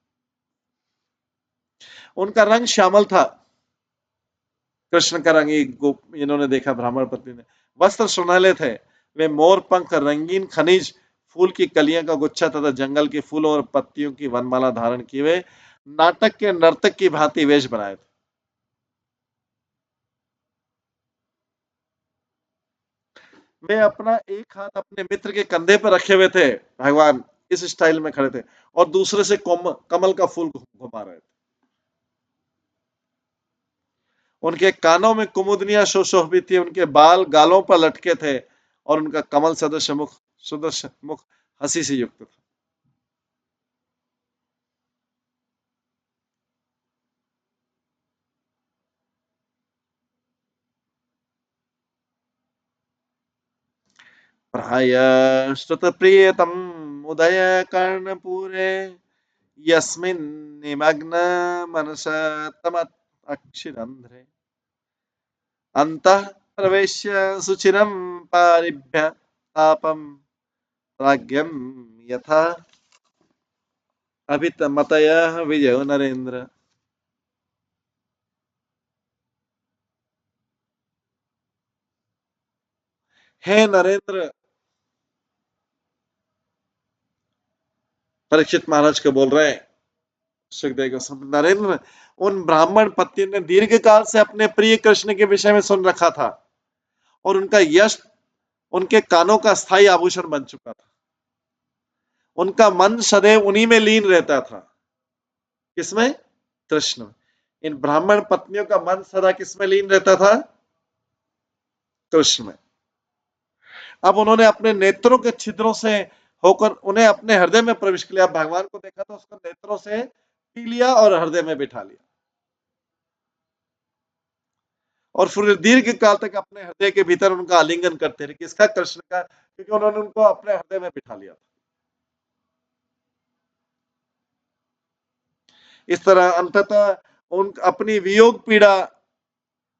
उनका रंग श्यामल था, कृष्ण का रंग इन्होंने देखा ब्राह्मण पत्नी ने। वस्त्र सुनहले थे, वे मोर पंख, रंगीन खनिज फूल की कलियां का गुच्छा तथा जंगल के फूलों और पत्तियों की वनमाला धारण किए हुए नाटक के नर्तक की भांति वेश बनाए थे। वे अपना एक हाथ अपने मित्र के कंधे पर रखे हुए थे, भगवान इस स्टाइल में खड़े थे, और दूसरे से कमल का फूल घुमा रहे थे। उनके कानों में कुमुदनियां सुशोभित थी, उनके बाल गालों पर लटके थे और उनका कमल सदृश मुख हंसी से युक्त था। प्रायश्रुत प्रियतम उदय कर्णपुरे यस्मिन् निमग्न मनस तमत् अक्षिरन्ध्रे अन्तः प्रवेश्य सुचिरं पारिभ्य तापं राज्ञं यथा अभितमतयः विजयो नरेन्द्र। हे नरेंद्र, परीक्षित महाराज को बोल रहे हैं सुखदेव गोस्वामी, नरेंद्र, उन ब्राह्मण पत्नी ने दीर्घ काल से अपने प्रिय कृष्ण के विषय में सुन रखा था और उनका यश उनके कानों का स्थायी आभूषण बन चुका था। उनका मन सदैव उन्हीं में लीन रहता था। किसमें? कृष्ण। इन ब्राह्मण पत्नियों का मन सदा किसमें लीन रहता था? कृष्ण में। अब उन्होंने अपने नेत्रों के छिद्रों से होकर उन्हें अपने हृदय में प्रवेश किया। भगवान को देखा तो उसको नेत्रों से पी लिया और हृदय में बिठा लिया और फिर दीर्घ काल तक अपने हृदय के भीतर उनका आलिंगन करते रहे। किसका? कृष्ण का, क्योंकि उन्होंने उनको अपने हृदय में बिठा लिया। इस तरह अंततः उन अपनी वियोग पीड़ा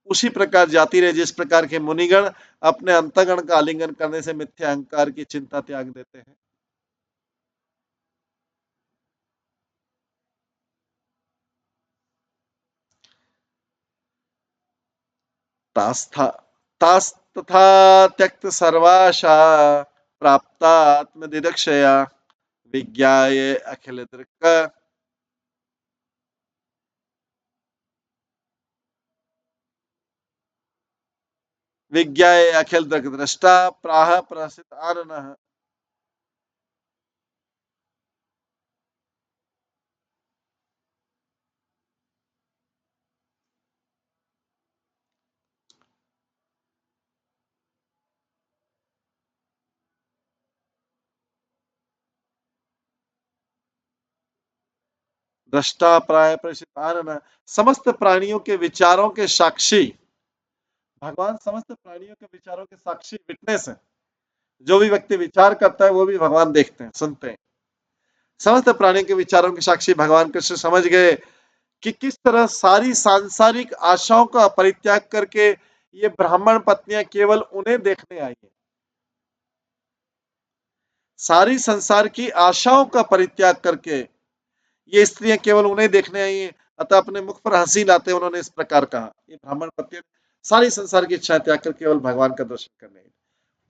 उसी प्रकार जाती रहे जिस प्रकार के मुनिगण अपने अंतगण का आलिंगन करने से मिथ्या अहंकार की चिंता त्याग देते हैं। तास्था तास्तथा त्यक्त सर्वाशा प्राप्तात्मदिदक्षया विज्ञाय अखिल दृक् विज्ञाय अखिल दृक् दृष्टा प्राह प्रसित आननः। दृष्टा प्राय प्रसित आननः, समस्त प्राणियों के विचारों के साक्षी भगवान, समस्त प्राणियों के विचारों के साक्षी विटनेस है। जो भी व्यक्ति विचार करता है वो भी भगवान देखते हैं, सुनते हैं। समस्त प्राणियों के विचारों के साक्षी भगवान कृष्ण समझ गए कि किस तरह सारी सांसारिक आशाओं का परित्याग करके ये ब्राह्मण पत्नियां केवल उन्हें देखने आई हैं। सारी संसार की आशाओं का परित्याग करके ये स्त्रियां केवल उन्हें देखने आई हैं। अतः अपने मुख पर हंसी लाते उन्होंने इस प्रकार कहा, ये ब्राह्मण पत्नियां सारी संसार की इच्छाएं त्याग कर केवल भगवान का दर्शन करने आई।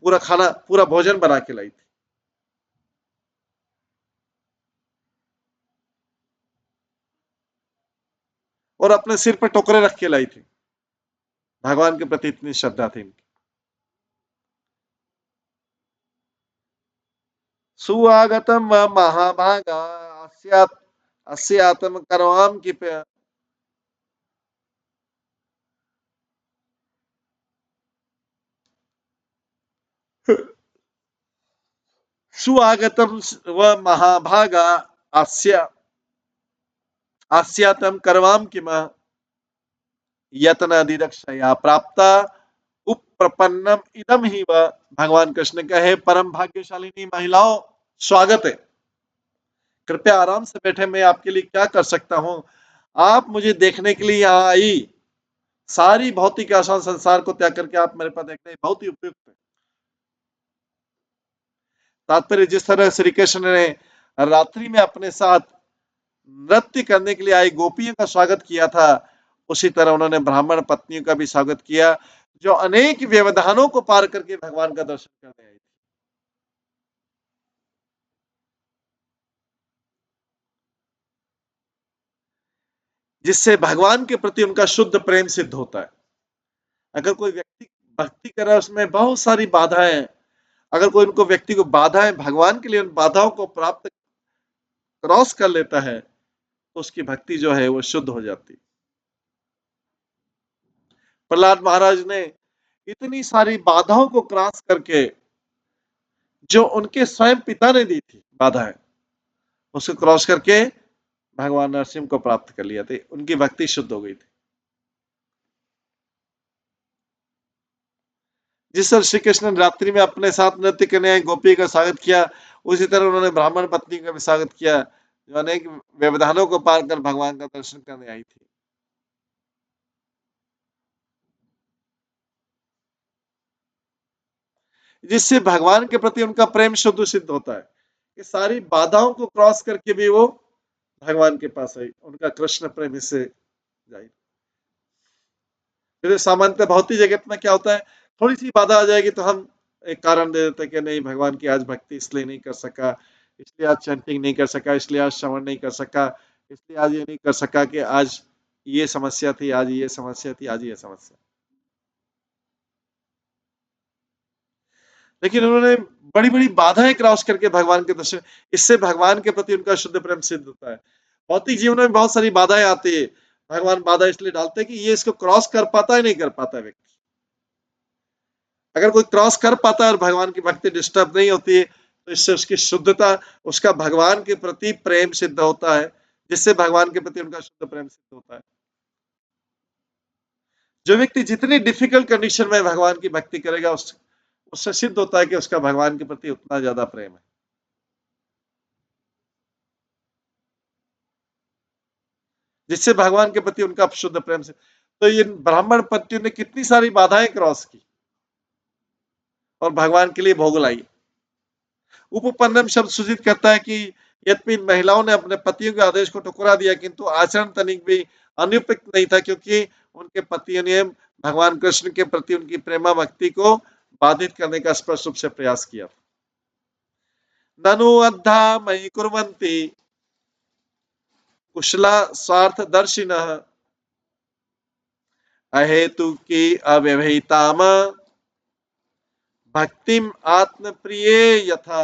पूरा खाना, पूरा भोजन बना के लाई थी और अपने सिर पर टोकरे रख के लाई थी। भगवान के प्रति इतनी श्रद्धा थी इनकी। सुआगतम महाभागा अस्यात्म करवाम की सुआगतम व महाभागा अस्या आस्यातम करवाम किम यत्न दिदक्षया प्राप्ता उप्रपन्नम इदम ही व। भगवान कृष्ण कहे, परम भाग्यशालिनी महिलाओं, स्वागत है। कृपया आराम से बैठे, मैं आपके लिए क्या कर सकता हूं? आप मुझे देखने के लिए यहाँ आई, सारी भौतिक आशाओं संसार को त्याग करके आप मेरे पास देखने बहुत ही उपयुक्त है। तात्पर्य, जिस तरह श्री कृष्ण ने रात्रि में अपने साथ नृत्य करने के लिए आई गोपियों का स्वागत किया था, उसी तरह उन्होंने ब्राह्मण पत्नियों का भी स्वागत किया जो अनेक व्यवधानों को पार करके भगवान का दर्शन करने आई थी। जिससे भगवान के प्रति उनका शुद्ध प्रेम सिद्ध होता है। अगर कोई व्यक्ति भक्ति कर रहा है, उसमें बहुत सारी बाधाएं हैं, अगर कोई उनको व्यक्ति को बाधाएं भगवान के लिए उन बाधाओं को प्राप्त क्रॉस कर लेता है, तो उसकी भक्ति जो है वो शुद्ध हो जाती है। प्रहलाद महाराज ने इतनी सारी बाधाओं को क्रॉस करके, जो उनके स्वयं पिता ने दी थी बाधाएं, उसको क्रॉस करके भगवान नरसिंह को प्राप्त कर लिया था। उनकी भक्ति शुद्ध हो गई थी। जिस तरह श्री कृष्ण ने रात्रि में अपने साथ नृत्य करने आई गोपी का स्वागत किया, उसी तरह उन्होंने ब्राह्मण पत्नी का भी स्वागत किया, जो अनेक व्यवधानों को पार कर भगवान का दर्शन करने आई थी। जिससे भगवान के प्रति उनका प्रेम शुद्ध सिद्ध होता है कि सारी बाधाओं को क्रॉस करके भी वो भगवान के पास आई, उनका कृष्ण प्रेम इससे जाहिर। फिर सामान्यतः भौतिक जगत में क्या होता है, थोड़ी सी बाधा आ जाएगी तो हम एक कारण दे देते हैं कि नहीं, भगवान की आज भक्ति इसलिए नहीं कर सका, इसलिए आज चैंटिंग नहीं कर सका, इसलिए आज श्रवण नहीं कर सका, इसलिए आज ये नहीं कर सका कि आज ये समस्या थी, आज ये समस्या थी, आज ये समस्या। लेकिन उन्होंने बड़ी बड़ी बाधाएं क्रॉस करके भगवान के दर्शन, इससे भगवान के प्रति उनका शुद्ध प्रेम सिद्ध होता है। भौतिक जीवन में बहुत सारी बाधाएं आती है, भगवान बाधा इसलिए डालते हैं कि ये इसको क्रॉस कर पाता है, नहीं कर पाता व्यक्ति। अगर कोई क्रॉस कर पाता है और भगवान की भक्ति डिस्टर्ब नहीं होती है, तो इससे उसकी शुद्धता, उसका भगवान के प्रति प्रेम सिद्ध होता है, जिससे भगवान के प्रति उनका शुद्ध प्रेम सिद्ध होता है। जो व्यक्ति जितनी डिफिकल्ट कंडीशन में भगवान की भक्ति करेगा, उससे सिद्ध होता है कि उसका भगवान के प्रति उतना ज्यादा प्रेम है। जिससे भगवान के प्रति उनका शुद्ध प्रेम से, तो ये ब्राह्मण पत्नियों ने कितनी सारी बाधाएं क्रॉस की और भगवान के लिए भोग लाई। उपपन्नम शब्द सूचित करता है कि यद्यपि महिलाओं ने अपने पतियों के आदेश को ठुकरा दिया, किंतु आचरण तनिक भी अनुपयुक्त नहीं था, क्योंकि उनके पतियों ने भगवान कृष्ण के प्रति उनकी प्रेमा भक्ति को बाधित करने का स्पष्ट रूप से प्रयास किया। ननु अद्धा मयि कुर्वन्ति कुशला स्वार्थ दर्शिनः अहेतु की अव्यवहिताम भक्तिम आत्म प्रिय यथा।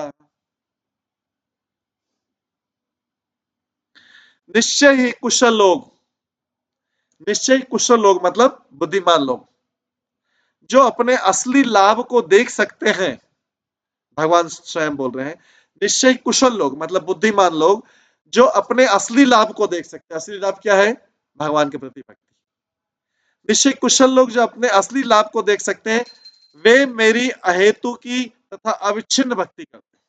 निश्चय ही कुशल लोग, निश्चय ही कुशल लोग मतलब बुद्धिमान लोग, जो अपने असली लाभ को देख सकते हैं, भगवान स्वयं बोल रहे हैं, निश्चय कुशल लोग मतलब बुद्धिमान लोग, जो अपने असली लाभ को देख सकते हैं। असली लाभ क्या है? भगवान के प्रति भक्ति। निश्चय कुशल लोग जो अपने असली लाभ को देख सकते हैं, वे मेरी अहेतु की तथा अविच्छिन्न भक्ति करते हैं,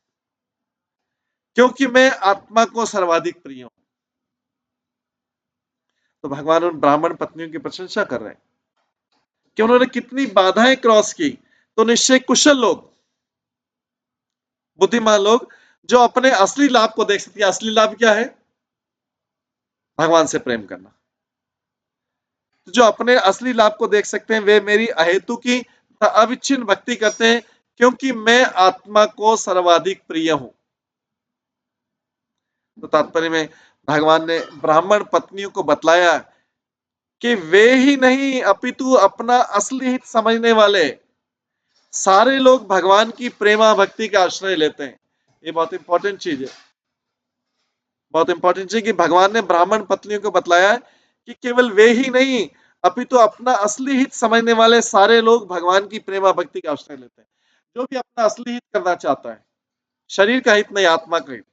क्योंकि मैं आत्मा को सर्वाधिक प्रिय हूं। तो भगवान उन ब्राह्मण पत्नियों की प्रशंसा कर रहे हैं कि उन्होंने कितनी बाधाएं क्रॉस की। तो निश्चय कुशल लोग, बुद्धिमान लोग, जो अपने असली लाभ को देख सकते हैं। असली लाभ क्या है? भगवान से प्रेम करना। जो अपने असली लाभ को देख सकते हैं, वे मेरी अहेतु की अविच्छिन्न भक्ति करते हैं, क्योंकि मैं आत्मा को सर्वाधिक प्रिय हूं। तो तात्पर्य में भगवान ने ब्राह्मण पत्नियों को बतलाया कि वे ही नहीं अपितु अपना असली हित समझने वाले सारे लोग भगवान की प्रेमा भक्ति का आश्रय लेते हैं। ये बहुत इंपॉर्टेंट चीज है, बहुत इंपॉर्टेंट चीज कि भगवान ने ब्राह्मण पत्नियों को बतलाया कि केवल वे ही नहीं अपितु अपना असली हित समझने वाले सारे लोग भगवान की प्रेमा भक्ति का आश्रय लेते हैं। जो भी अपना असली हित करना चाहता है, शरीर का हित नहीं, आत्मा का हित।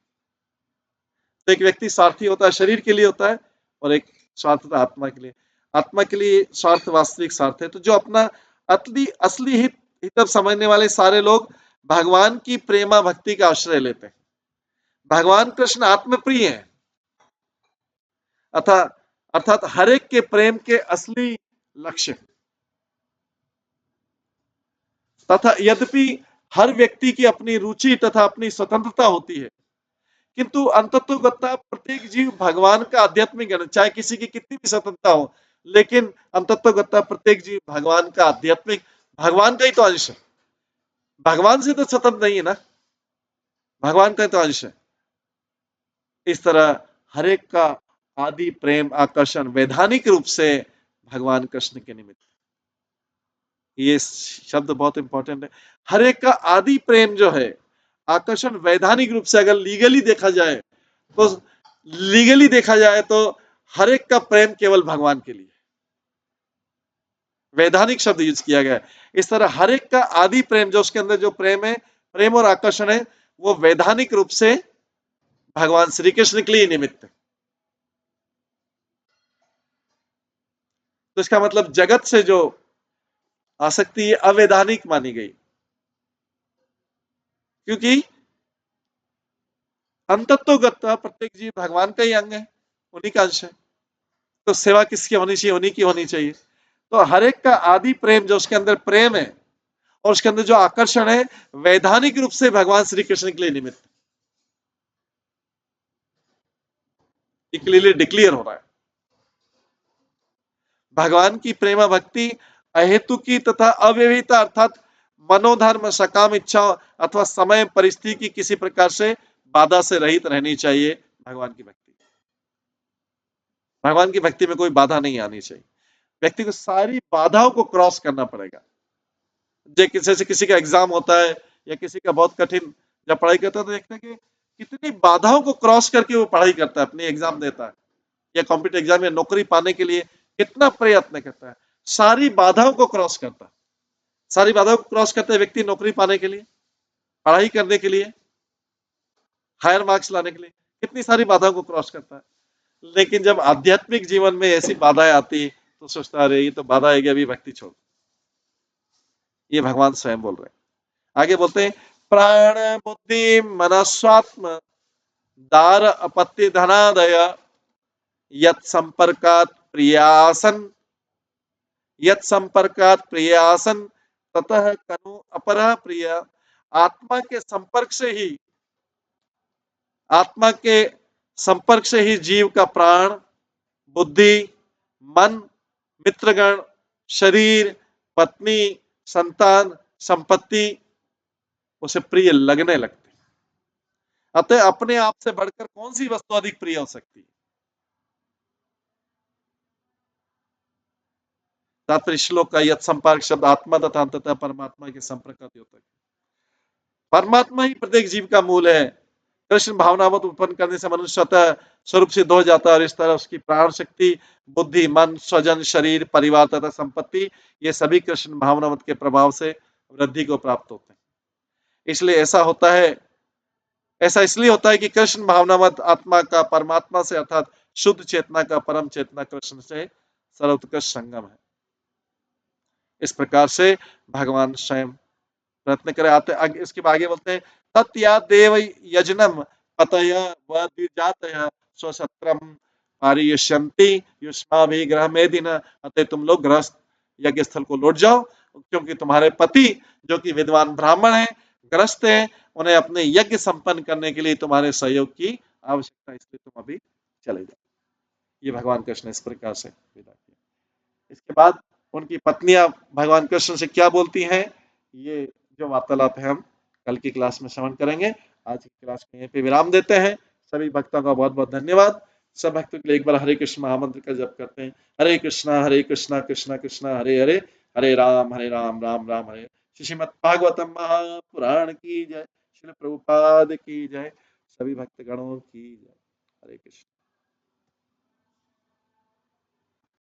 तो एक व्यक्ति स्वार्थी होता है, शरीर के लिए होता है, और एक स्वार्थ होता है आत्मा के लिए। आत्मा के लिए स्वार्थ वास्तविक स्वार्थ है। तो जो अपना असली हित समझने वाले सारे लोग भगवान की प्रेमा भक्ति का आश्रय लेते हैं। भगवान कृष्ण आत्मप्रिय है, अर्थात हर एक के प्रेम के असली लक्ष्य। तथा यद्यपि हर व्यक्ति की अपनी रुचि तथा अपनी स्वतंत्रता होती है, किंतु अंततोगत्ता प्रत्येक जीव भगवान का आध्यात्मिक है। चाहे किसी की कितनी भी स्वतंत्रता हो, लेकिन अंततोगत्ता प्रत्येक जीव भगवान का आध्यात्मिक, भगवान का ही तो अंश है। भगवान से तो स्वतंत्र नहीं है ना, भगवान का ही तो अंश है। इस तरह हर एक का आदि प्रेम आकर्षण वैधानिक रूप से भगवान कृष्ण के निमित्त। ये शब्द बहुत इंपॉर्टेंट है। हर एक का आदि प्रेम जो है, आकर्षण वैधानिक रूप से, अगर लीगली देखा जाए तो हर एक का प्रेम केवल भगवान के लिए, वैधानिक शब्द यूज किया गया है। इस तरह हर एक का आदि प्रेम, जो उसके अंदर जो प्रेम है, प्रेम और आकर्षण है, वो वैधानिक रूप से भगवान श्री कृष्ण के लिए निमित्त है। तो इसका मतलब जगत से जो आसक्ति अवैधानिक मानी गई, क्योंकि अंतत्वगत प्रत्येक जीव भगवान का ही अंग है, उन्हीं का अंश है। तो सेवा किसकी होनी चाहिए? उन्हीं की होनी चाहिए। तो हर एक का आदि प्रेम, जो उसके अंदर प्रेम है और उसके अंदर जो आकर्षण है, वैधानिक रूप से भगवान श्री कृष्ण के लिए निमित्त, क्लियरली डिक्लेयर हो रहा है। भगवान की प्रेमा भक्ति अहेतु की तथा अव्यवहिता, अर्थात मनोधर्म, सकाम इच्छा अथवा समय परिस्थिति की किसी प्रकार से बाधा से रहित रहनी चाहिए। भगवान की भक्ति में कोई बाधा नहीं आनी चाहिए। व्यक्ति को सारी बाधाओं को क्रॉस करना पड़ेगा। जैसे किसी का एग्जाम होता है या किसी का बहुत कठिन जब पढ़ाई करता है, तो देखते हैं कि कितनी बाधाओं को क्रॉस करके वो पढ़ाई करता है, अपनी एग्जाम देता है, या कॉम्पिटिटिव एग्जाम या नौकरी पाने के लिए कितना प्रयत्न करता है, सारी बाधाओं को क्रॉस करता है। सारी बाधाओं को क्रॉस करते है व्यक्ति नौकरी पाने के लिए, पढ़ाई करने के लिए, हायर मार्क्स लाने के लिए, कितनी सारी बाधाओं को क्रॉस करता है। लेकिन जब आध्यात्मिक जीवन में ऐसी बाधाएं आती तो सोचता है, अरे ये तो बाधा है, अभी भक्ति छोड़। ये भगवान स्वयं बोल रहे हैं। आगे बोलते हैं, प्राण बुद्धि मनस्वात्म दार अपत्ति धनादय यत संपर्कात प्रियासन ततः कनु अपरा प्रिय। आत्मा के संपर्क से ही जीव का प्राण, बुद्धि, मन, मित्रगण, शरीर, पत्नी, संतान, संपत्ति उसे प्रिय लगने लगते। अतः अपने आप से बढ़कर कौन सी वस्तु अधिक प्रिय हो सकती है? तात्पर्य श्लोक का यत संपर्क शब्द आत्मा तथा अंततः परमात्मा के संपर्क का द्योतक। परमात्मा ही प्रत्येक जीव का मूल है। कृष्ण भावनावत उत्पन्न करने से मनुष्य स्वतः स्वरूप सिद्ध हो जाता है, और इस तरह उसकी प्राण शक्ति, बुद्धि, मन, स्वजन, शरीर, परिवार तथा संपत्ति, ये सभी कृष्ण भावनावत के प्रभाव से वृद्धि को प्राप्त होते हैं। इसलिए ऐसा इसलिए होता है कि कृष्ण भावनावत आत्मा का परमात्मा से, अर्थात शुद्ध चेतना का परम चेतना कृष्ण से सर्वोत्कृष्ट संगम है। इस प्रकार से भगवान स्वयं प्रयत्न करे। आते इसके आगे बोलते हैं, तत्या देव यजनम पतय व द्विजातय स्वसत्रम पारियश्यन्ति युष्माभि ग्रह मेदिन। अतः तुम लोग गृहस्थ यज्ञ स्थल को लौट जाओ, क्योंकि तुम्हारे पति जो कि विद्वान ब्राह्मण हैं, ग्रस्त हैं, उन्हें अपने यज्ञ संपन्न करने के लिए तुम्हारे सहयोग की आवश्यकता, इसलिए तुम अभी चले जाओ। ये भगवान कृष्ण इस प्रकार से विदा किया। इसके बाद उनकी पत्नियां भगवान कृष्ण से क्या बोलती हैं, ये जो वार्तालाप है हम कल की क्लास में श्रवण करेंगे। आज की क्लास में यहीं पे विराम देते हैं। सभी भक्तों का बहुत बहुत धन्यवाद। सब भक्तों के लिए एक बार हरे कृष्ण महामंत्र का जप करते हैं। हरे कृष्णा कृष्णा कृष्णा हरे हरे, हरे राम राम राम हरे। श्रीमद् भागवतम महापुराण की जय। श्री प्रभुपाद की जय। सभी भक्तगणों की जय। हरे कृष्ण।